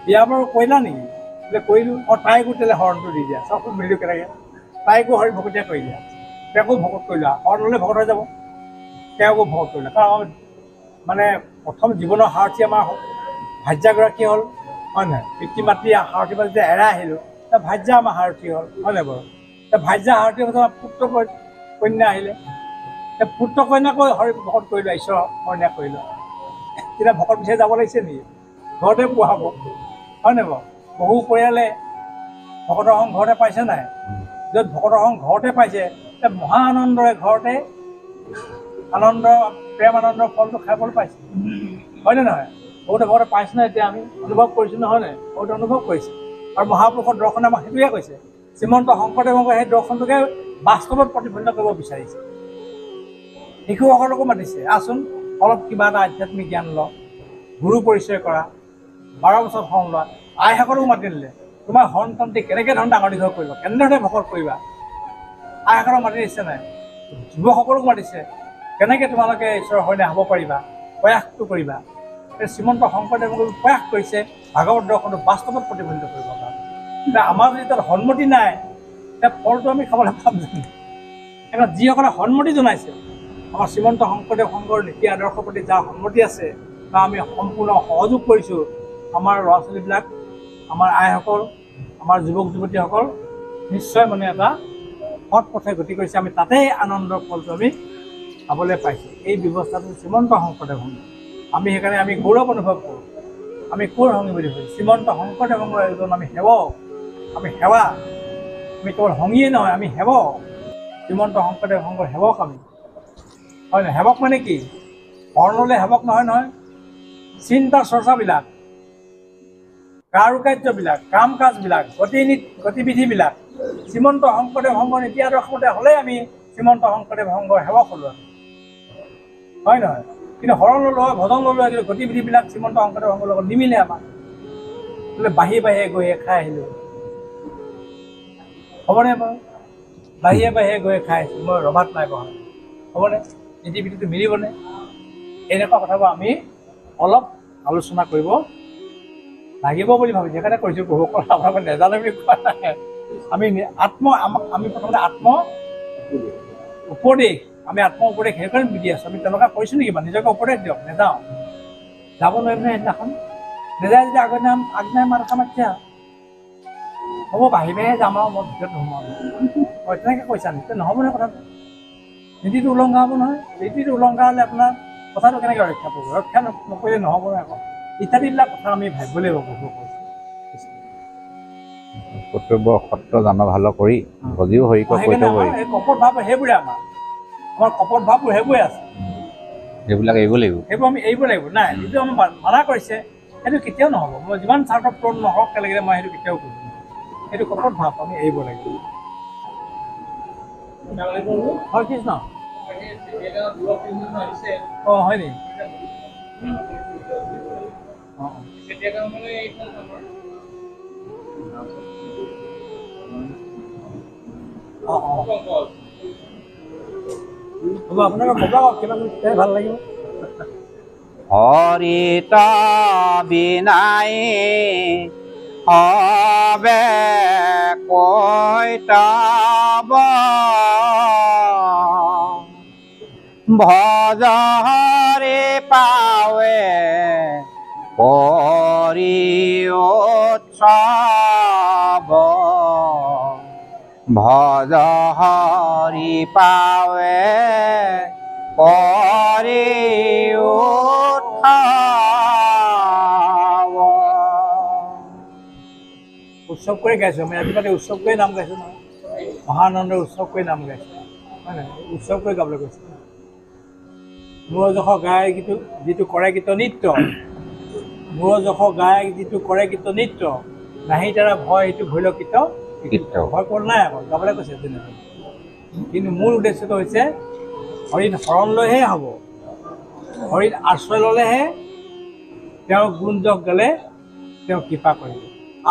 বিয়া বাৰু কৰিলা নেকি বোলে কৰিলোঁ তাইকো তেলে হৰণটো দি দিয়া চবটো মিলিলোঁ কেনেকৈ তাইকো হৰি ভকতীয়া কৰি দিয়া তেওঁকো ভকত কৰি লোৱা হৰণ ল'লে ভকত হৈ যাব তেওঁকো ভকত কৰি লোৱা কাৰণ মানে প্ৰথম জীৱনৰ সাৰথী আমাৰ ভাৰ্যাগৰাকী হ'ল হয় নহয় পিতৃ মাতৃ সাৰথীৰ পৰা যেতিয়া এৰাই আহিলোঁ ভাৰ্যা আমাৰ সাৰথী হ'ল হয় নাই বাৰু ভাৰ্যা সাৰথী পাছত পুত্ৰ কন্যা আহিলে পুত্ৰ কন্যাকৈ হৰি ভকত কৰি লোৱা ঈশ্বৰ কন্যা কৰি লোৱা তেতিয়া ভকত বিচাৰি যাব লাগিছে নেকি ঘৰতে পোৱাব হয় নাই বাৰু বহু পৰিয়ালে ভকতৰ সংগ ঘৰতে পাইছে নাই য'ত ভকতৰ সংগ ঘৰতে পাইছে মহা আনন্দৰে ঘৰতে আনন্দ প্ৰেম আনন্দৰ ফলটো খাবলৈ পাইছে হয়নে নহয় বহুতে ভকতে পাইছে নাই এতিয়া আমি অনুভৱ কৰিছোঁ নহয় নাই বহুতে অনুভৱ কৰিছে আৰু মহাপুৰুষৰ দৰ্শনে আমাক সেইটোৱে কৈছে শ্ৰীমন্ত শংকৰদেৱকে সেই দৰ্শনটোকে বাস্তৱত প্ৰতিফলিত কৰিব বিচাৰিছে শিশুসকলকো মাতিছে আচোন অলপ কিবা এটা আধ্যাত্মিক জ্ঞান ল গুৰু পৰিচয় কৰা 12 বছৰ সংগ লোৱা আইসকলকো মাতি দিলে তোমাৰ সন্তানটি কেনেকৈ ধৰণে ডাঙৰ দীঘল কৰিব কেনেধৰণে ভকত কৰিবা আইসকলক মাতি দিছে নাই যুৱকসকলকো মাতিছে কেনেকৈ তোমালোকে ঈশ্বৰৰ সৈতে হ'ব পাৰিবা, প্ৰয়াসটো কৰিবা। শ্ৰীমন্ত শংকৰদেৱে প্ৰয়াস কৰিছে ভাগৱত দৰ্শনটো বাস্তৱত প্ৰতিফলিত কৰিব কাৰণে। এতিয়া আমাৰ যদি তাত সন্মতি নাই, তেতিয়া ফলটো আমি খাবলৈ পাম জানো? সেইকাৰণে যিসকলে সন্মতি জনাইছে, আমাৰ শ্ৰীমন্ত শংকৰদেৱ সংঘৰ নীতি আদৰ্শৰ প্ৰতি যাৰ সন্মতি আছে বা আমি সম্পূৰ্ণ সহযোগ কৰিছোঁ, আমাৰ ল'ৰা ছোৱালীবিলাক, আমাৰ আইসকল, আমাৰ যুৱক যুৱতীসকল নিশ্চয় মানে এটা সৎ পথে গতি কৰিছে। আমি তাতেই আনন্দৰ ফলটো আমি পাবলৈ পাইছোঁ। এই ব্যৱস্থাটো শ্ৰীমন্ত শংকৰদেৱ সংঘ। আমি সেইকাৰণে আমি গৌৰৱ অনুভৱ কৰোঁ। আমি ক'ৰ সংগী বুলি ভাবিছোঁ? শ্ৰীমন্ত শংকৰদেৱ সংঘৰ এজন আমি সেৱক, আমি সেৱা। আমি কেৱল সংগীয়ে নহয়, আমি সেৱক। শ্ৰীমন্ত শংকৰদেৱ সংঘৰ সেৱক আমি, হয় নহয়? সেৱক মানে কি? বৰ্ণলৈ সেৱক নহয় নহয়। চিন্তা চৰ্চাবিলাক, কাৰুকাৰ্যবিলাক, কাম কাজবিলাক, গতিবিধিবিলাক শ্ৰীমন্ত শংকৰদেৱ সংঘৰ নীতি আদৰ্শমতে হ'লে আমি শ্ৰীমন্ত শংকৰদেৱ সংঘৰ সেৱক হ'লোঁ আমি, হয় নহয়? কিন্তু শৰণ ল'লোঁ হয়, ভজন ল'লোঁ হয়, কিন্তু গতিবিধিবিলাক শ্ৰীমন্ত শংকৰদেৱ সংঘৰ লগত নিমিলে আমাৰ। বোলে বাহিৰে বাহিৰে গৈ খাই আহিলোঁ, হ'বনে বাৰু? বাহিৰে বাহিৰে গৈ খাই আহিছোঁ, মই ৰভাত নাই বহা, হ'বনে? নীতিবিধিটো মিলিবনে? এনেকুৱা কথাবোৰ আমি অলপ আলোচনা কৰিব লাগিব বুলি ভাবিছোঁ। সেইকাৰণে কৈছোঁ বহুসকল আপোনালোকে নেজানে বুলি কোৱা নাই। আমি প্ৰথমতে উপদেশ, আমি উপদেশ সেইকাৰণে দি আছোঁ। আমি তেনেকুৱা কৰিছোঁ নেকি? নিজকে উপদেশ দিয়ক। নেযাওঁ, যাব নোৱাৰিম নহয় সেইদিনাখন। নেযায় যদি আগদিনাই মাত এষাৰ মাতিছে হ'ব, বাহিৰে বাহিৰে যাম আৰু মই ভিতৰত নোসোমাওঁ। হয়, তেনেকৈ কৈছা নেকি? নহ'ব নহয় কথাটো। নীতিটো উলংঘা হ'ব নহয়। নীতিটো উলংঘা হ'লে আপোনাৰ কথাটো কেনেকৈ ৰক্ষা কৰিব? ৰক্ষা নকৰিলে নহ'ব নহয় আকৌ। ইত্যাদিবিলাক কথা আমি ভাবিব লাগিব বহু। কৰ্তব্য সত্ৰ জান ভাল কৰি ভজিও হৰিক কৈত কৰি। এই কপট ভাৱ সেইবোৰে আমাৰ কপট ভাৱবোৰ সেইবোৰে আছে। সেইবিলাক এৰিব লাগিব। সেইবোৰ আমি এৰিব লাগিব। নাই, যিটো আমি মানা কৰিছে সেইটো কেতিয়াও নহ'ব। মই যিমান স্বাৰ্থ পূৰণ নহওক লাগিলে মই সেইটো কেতিয়াও কৰিম। সেইটো কপট ভাৱ আমি এৰিব লাগিব। হয় কৃষ্ণ। অঁ হয় নেকি? অঁ অঁ হ'ব, আপোনালোকে ক'ব কিবা তেতিয়াহে ভাল লাগিব। হৰিত বিনাই হবে কৈতব, ভজ হৰি পাৱে কৰি উৎসৱ, ভজ হৰি পাৱে কৰি উৎসৱ। উৎসৱ কৰি গাইছোঁ আমি, ৰাতিপুৱাতে উৎসৱ কৰি নাম গাইছোঁ নহয়। মহানন্দৰ উৎসৱ কৰি নাম গাইছোঁ, হয় নহয়? উৎসৱ কৰি গাবলৈ কৈছোঁ। মূৰ জখ গাই যিটো কৰে গীত নৃত্য, মূৰ জখ গাই যিটো কৰে গীত নৃত্য, নাহি তাৰা ভয় সেইটো ভৈল কীত ভয় কৰা নাই আকৌ, গাবলৈ কৈছে তেনেকৈ। কিন্তু মূল উদ্দেশ্যটো হৈছে হৰিত শৰণ লৈহে হ'ব। হৰিত আশ্ৰয় ল'লেহে তেওঁ গুণ যশ গালে তেওঁ কৃপা কৰিব।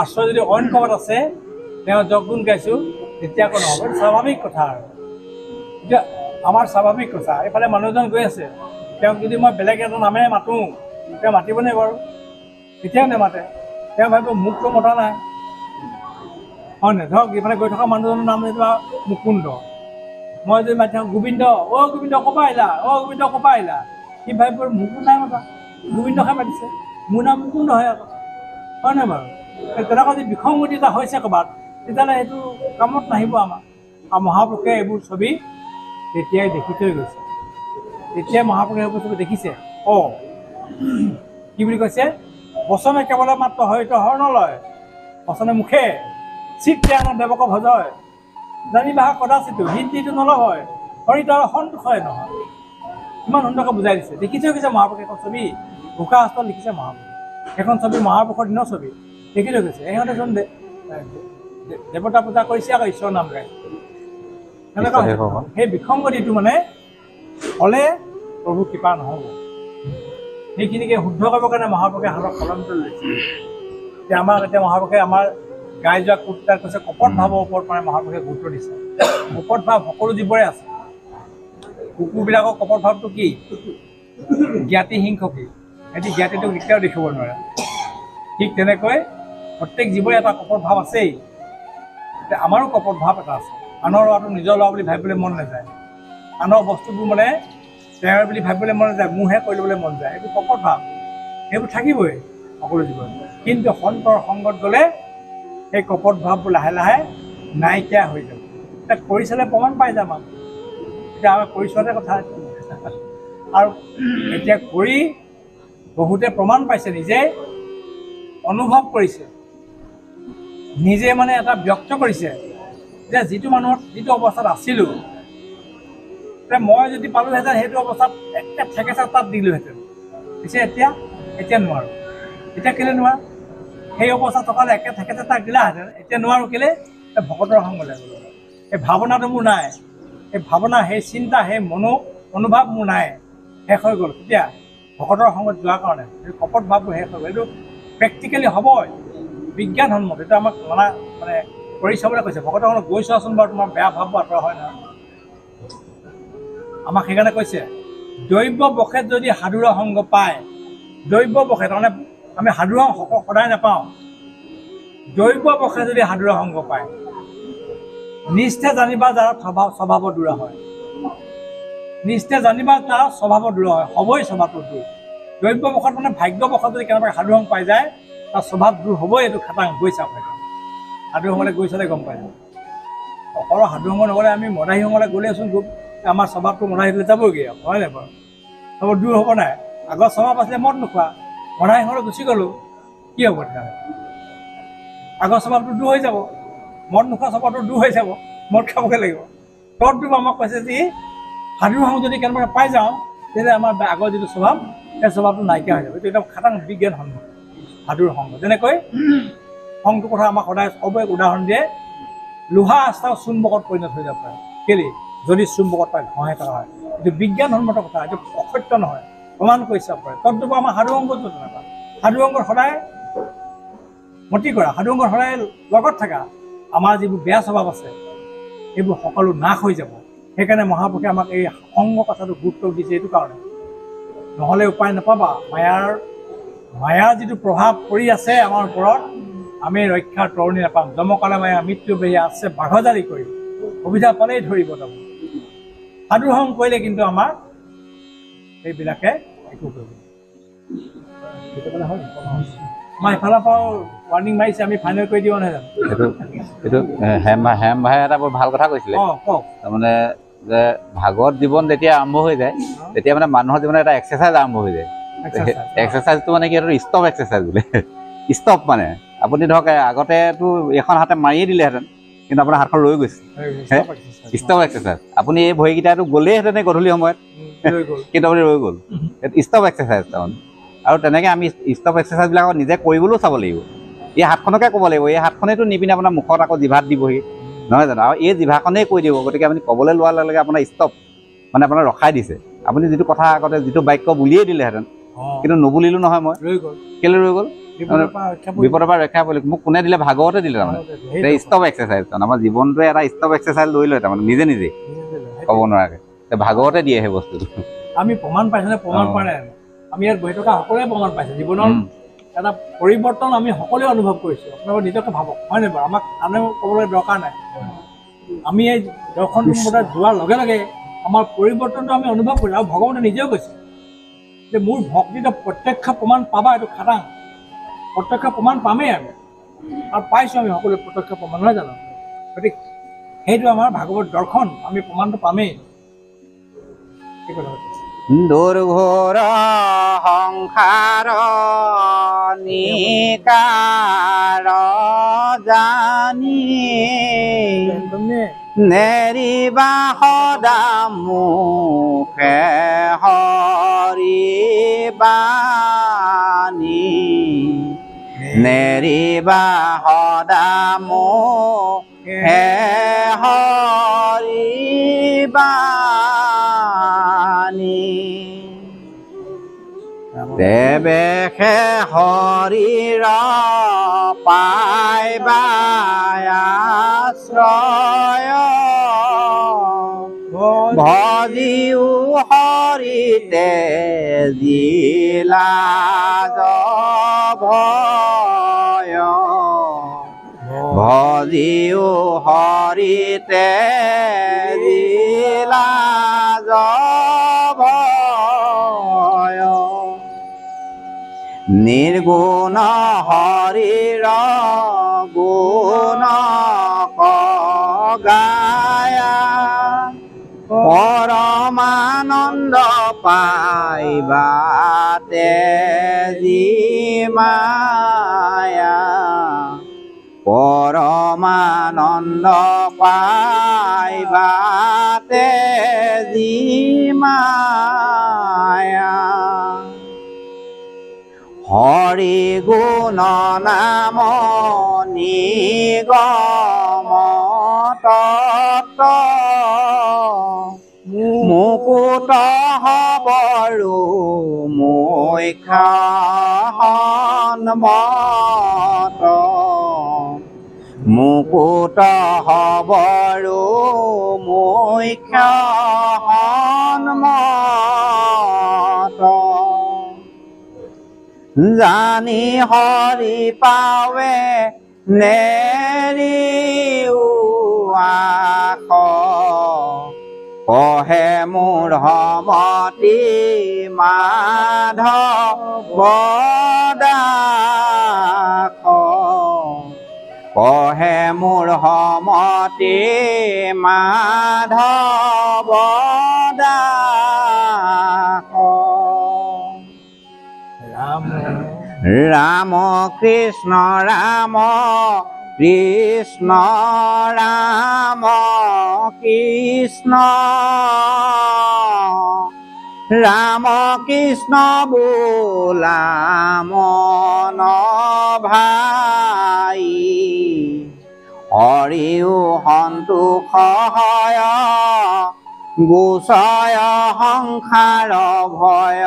আশ্ৰয় যদি অইন ক'ৰবাত আছে, তেওঁ যশ গুণ গাইছোঁ, তেতিয়া আকৌ নহ'ব। এইটো স্বাভাৱিক কথা আৰু। এতিয়া আমাৰ স্বাভাৱিক কথা, এইফালে মানুহ এজন গৈ আছে, তেওঁক যদি মই বেলেগ এটা নামেৰে মাতোঁ, তেওঁ মাতিবনে বাৰু? তেতিয়াও নেমাতে। তেওঁ ভাবিব মোকতো মতা নাই, হয় নহয়? ধৰক এইফালে গৈ থকা মানুহজনৰ নাম যেনিবা মুকুন্দ, মই যদি মাতি থাকোঁ গোবিন্দ, অ' গোবিন্দ ক'ৰ পৰা আহিলা, অ' গোবিন্দ ক'ৰ পৰা আহিলা, সি ভাবিব মোকো নাই মতা, গোবিন্দহে মাতিছে, মোৰ নাম মুকুন্দহে আকৌ, হয় নহয় বাৰু? তেনেকুৱা যদি বিসংগতি এটা হৈছে ক'ৰবাত, তেতিয়াহ'লে সেইটো কামত নাহিব আমাৰ। আৰু মহাপুৰুষে এইবোৰ ছবি তেতিয়াই দেখি থৈ গৈছে। তেতিয়াই মহাপুৰুষে এইবোৰ ছবি দেখিছে। অঁ কি বুলি কৈছে? বচনে কেৱল মাত্ৰ হয়তো হৰণ লয়, বচনে মুখে চিত্তে আন দেৱক ভজয়, জানিবা কদাচিতো হিন্দীটো নলয়, হৰিত আৰু সন্তোষই নহয়। ইমান সুন্দৰকৈ বুজাই দিছে। দেখি থৈ গৈছে মহাপুৰুষে এখন ছবি, বোকা হস্তত লিখিছে মহাপুৰুষে। সেইখন ছবি মহাপুৰুষৰ দিনৰ ছবি, দেখি থৈ গৈছে। সিহঁতে চোন দেৱতা পূজা কৰিছে, আকৌ ঈশ্বৰৰ নাম গাইছে। সেনেকুৱা সেই বিসংগতিটো মানে হ'লে প্ৰভু কৃপা নহ'ব। সেইখিনিকে শুদ্ধ কৰিবৰ কাৰণে মহাপুৰুষে হাতত কলম তুলি লৈছে। এতিয়া মহাপুৰুষে আমাৰ গাই যোৱা কোটটাত কৈছে কপট ভাৱৰ ওপৰত মানে মহাপুৰুষে গুৰুত্ব দিছে। কপট ভাৱ সকলো জীৱৰে আছে, কুকুৰবিলাকৰ কপট ভাৱটো কি জ্ঞাতি হিংসুকি সিহঁতি জ্ঞাতিটোক কেতিয়াও দেখিব নোৱাৰে ঠিক তেনেকৈ প্ৰত্যেক জীৱৰে এটা কপট ভাৱ আছেই আমাৰো কপট ভাৱ এটা আছে আনৰ ল'ৰাটো নিজৰ ল'ৰা বুলি ভাবিবলৈ মন নাযায় আনৰ বস্তুবোৰ মানে তেওঁৰ বুলি ভাবিবলৈ মন নাযায় মোৰহে কৰি ল'বলৈ মন যায় এইটো কপট ভাৱ সেইবোৰ থাকিবই সকলো জীৱন কিন্তু সন্তৰ সংগত গ'লে সেই কপট ভাৱবোৰ লাহে লাহে নাইকিয়া হৈ যাব এতিয়া কৰি চালে প্ৰমাণ পাই যাম আমি এতিয়া আমাৰ কৰি চোৱাতে কথা আৰু এতিয়া কৰি বহুতে প্ৰমাণ পাইছে নিজে অনুভৱ কৰিছে নিজে মানে এটা ব্যক্ত কৰিছে যে যিটো মানুহৰ যিটো অৱস্থাত আছিলোঁ মই যদি পালোহেঁতেন সেইটো অৱস্থাত একে ঠেকেচা তাত দিলোহেঁতেন পিছে এতিয়া নোৱাৰোঁ এতিয়া কেলৈ নোৱাৰোঁ সেই অৱস্থাত থকালে একে ঠেকেচা তাক দিলাহেঁতেন এতিয়া নোৱাৰোঁ কেলৈ ভকতৰ সংগ লাগিব সেই ভাৱনাটো মোৰ নাই সেই ভাৱনা সেই চিন্তা সেই অনুভৱ মোৰ নাই শেষ হৈ গ'ল তেতিয়া ভকতৰ সংগত যোৱাৰ কাৰণে এই কপট ভাৱবোৰ শেষ হৈ গ'ল এইটো প্ৰেক্টিকেলি হ'বই বিজ্ঞানসন্মত এইটো আমাক মানে কৰি চাবলৈ কৈছে ভকতৰ সংগত গৈ চোৱাচোন বাৰু তোমাৰ বেয়া ভাৱবোৰ আঁতৰা হয় নহয় আমাক সেইকাৰণে কৈছে দৈৱ বশেত যদি সাধুৰ সংগ পায় দৈৱ বশে তাৰমানে আমি সাধুৰ সদায় নাপাওঁ দৈৱ বশে যদি সাধুৰ সংগ পায় নিষ্ঠে জানিবা যাৰ স্বভাৱ দূৰ হয় নিষ্ঠে জানিবা তাৰ স্বভাৱ দূৰ হয় হ'বই স্বভাৱটো দূৰ দৈৱ বশত মানে ভাগ্যবশত যদি কেনেবাকৈ সাধু সংগ পাই যায় তাৰ স্বভাৱ দূৰ হ'বই এইটো খাটাং গৈ চাওক সাধু সংগলৈ গৈ চালে গম পাই যায় অকল সাধু সংগ নগ'লে আমি মদাহী সংগলৈ গ'লেচোন আমাৰ স্বভাৱটো মদাহী দিলে যাবগৈ আৰু হয় নাই বাৰু স্বভাৱ দূৰ হ'ব নাই আগৰ স্বভাৱ আছিলে মদ নোখোৱা মদাহী সংগলৈ গুচি গ'লোঁ কি হ'ব তেতিয়াহ'লে আগৰ স্বভাৱটো দূৰ হৈ যাব মদ নোখোৱা স্বভাৱটো দূৰ হৈ যাব মদ খাবগৈ লাগিব তদটো আমাক কৈছে যে সাধু সংগ যদি কেনেবাকৈ পাই যাওঁ তেতিয়াহ'লে আমাৰ আগৰ যিটো স্বভাৱ সেই স্বভাৱটো নাইকিয়া হৈ যাব এইটো একদম খাটাং বিজ্ঞানসন্মত সাধুৰ সংগ যেনেকৈ সংটো কথা আমাক সদায় সবৰে উদাহৰণ দিয়ে লোহা আস্থাও চুম্বকত পৰিণত হৈ যাব পাৰে কেলৈ যদি চুম্বকত পায় ঘঁহে থকা হয় এইটো বিজ্ঞানসন্মত কথা এইটো অসত্য নহয় প্ৰমাণ কৰি চাব পাৰে তদটো আমাৰ সাধু সংগটো তেনেকুৱা সাধু সংগত সদায় মতি কৰা সাধু সংগত সদায় লগত থকা আমাৰ যিবোৰ বেয়া স্বভাৱ আছে এইবোৰ সকলো নাশ হৈ যাব সেইকাৰণে মহাপুৰুষে আমাক এই সংগ কথাটো গুৰুত্ব দিছে এইটো কাৰণে নহ'লে উপায় নাপাবা মায়াৰ যিটো প্ৰভাৱ পৰি আছে আমাৰ ওপৰত আমি ৰক্ষাৰ তৰণি নাপাম জমকালে মায়া মৃত্যু বেয়া আছে বাঘজাৰি কৰি সুবিধা পালেই ধৰিব যাব সাধু সংগ কৰিলে কিন্তু আমাৰ এইবিলাকে একো কৰিব আমাৰ এইফালৰ পৰাও ৱাৰ্ণিং মাৰিছে আমি ফাইনেল কৰি দিব নহয় জানো এইটো হেম ভাই এটা বৰ ভাল কথা কৈছিলে কওক তাৰমানে যে ভাগৱত জীৱন যেতিয়া আৰম্ভ হৈ যায় তেতিয়া মানে মানুহৰ জীৱনত এটা এক্সাৰচাইজ আৰম্ভ হৈ যায় এক্সাৰচাইজটো মানে কি এইটো ষ্টপ এক্সাৰচাইজ বোলে ষ্টপ মানে আপুনি ধৰক আগতেতো এখন হাতে মাৰিয়ে দিলেহেঁতেন কিন্তু আপোনাৰ হাতখন ৰৈ গৈছে ষ্টপ এক্সাৰচাইজ আপুনি এই ভৰিকেইটাটো গ'লেইহেঁতেনে গধূলি সময়ত কিন্তু আপুনি ৰৈ গ'ল ষ্টপ এক্সাৰচাইজ তাৰমানে আৰু তেনেকৈ আমি ষ্টপ এক্সাৰচাইজবিলাকক নিজে কৰিবলৈও চাব লাগিব এই হাতখনকে ক'ব লাগিব এই হাতখনেইতো নিপিনে আপোনাৰ মুখত আকৌ জিভাত দিবহি নহয় জানো আৰু এই জিভাখনেই কৈ দিব গতিকে আপুনি ক'বলৈ লোৱাৰ লগে লগে আপোনাৰ ষ্টপ মানে আপোনাৰ ৰখাই দিছে আপুনি যিটো কথা আগতে যিটো বাক্য বুলিয়েই দিলেহেঁতেন কিন্তু নুবুলিলোঁ নহয় মই কেলৈ ৰৈ গ'ল বিপদৰ পৰা ৰক্ষা পৰিলোঁ মোক কোনে দিলে ভাগৱতে দিলে তাৰমানে ষ্টপ এক্সাৰচাইজ তাৰমানে আমাৰ জীৱনটোৱে এটা ষ্টপ এক্সাৰচাইজ লৈ লয় তাৰমানে নিজে ক'ব নোৱাৰাকৈ ভাগৱতে দিয়ে সেই বস্তুটো আমি প্ৰমাণ পাইছোনে প্ৰমাণ পোৱা নাই আমি ইয়াত বহি থকা সকলোৱে প্ৰমাণ পাইছোঁ জীৱনৰ এটা পৰিৱৰ্তন আমি সকলোৱে অনুভৱ কৰিছোঁ আপোনালোকে নিজকে ভাবক হয় নাই বাৰু আমাক আনেও ক'বলৈ দৰকাৰ নাই আমি এই দৰ্শনমতে যোৱাৰ লগে লগে আমাৰ পৰিৱৰ্তনটো আমি অনুভৱ কৰিছোঁ আৰু ভগৱানে নিজেও কৈছে যে মোৰ ভক্তিটো প্ৰত্যক্ষ প্ৰমাণ পাবা এইটো খাটাং প্ৰত্যক্ষ প্ৰমাণ পামেই আমি আৰু পাইছোঁ আমি সকলোৱে প্ৰত্যক্ষ প্ৰমাণ নহয় জানো গতিকে সেইটো আমাৰ ভাগৱত দৰ্শন আমি প্ৰমাণটো পামেই কি কথা দুৰ্ঘোৰ সংসাৰ নিকাৰ জানি নেৰিবা সদা মুখে হৰি বাণী নেৰিবা সদা মুখে হৰি বাণী দেৱেশে হৰিৰ পাইবা আশ্ৰয় ভজিও হৰিতে জিলা ভয় ভজিও হৰিতে জিলা ভয় নিৰ্গুণ হৰিৰ গুণ গায়া পৰমানন্দ পাইবাতে যি মায়া পৰমানন্দ পাইবাতে যি মায়া হৰি গুণ নাম নিগম তত্ত্ব মুকুট হবৰু মোক্ষ সন্মত মুকুট হবৰু মোক্ষ সন্মত জানি হৰি পাৱে নেৰিও আশ কহে মোৰ সমতি মাধৱ দাস কহে মোৰ সমতি মাধৱ দাস ৰাম কৃষ্ণ ৰাম কৃষ্ণ ৰাম কৃষ্ণ ৰাম কৃষ্ণ বোলা মন ভাই হৰিও সন্তোষ হয় গোচয় সংসাৰ ভয়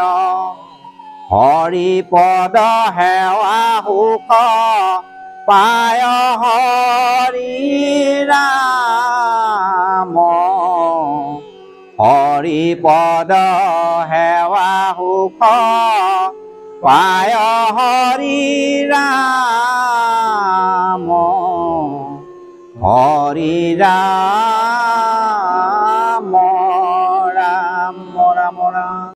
হৰি পদ সেৱা সুখ পায় হৰি ৰাম হৰি পদ সেৱা সুখ পায় হৰি ৰাম হৰি ৰাম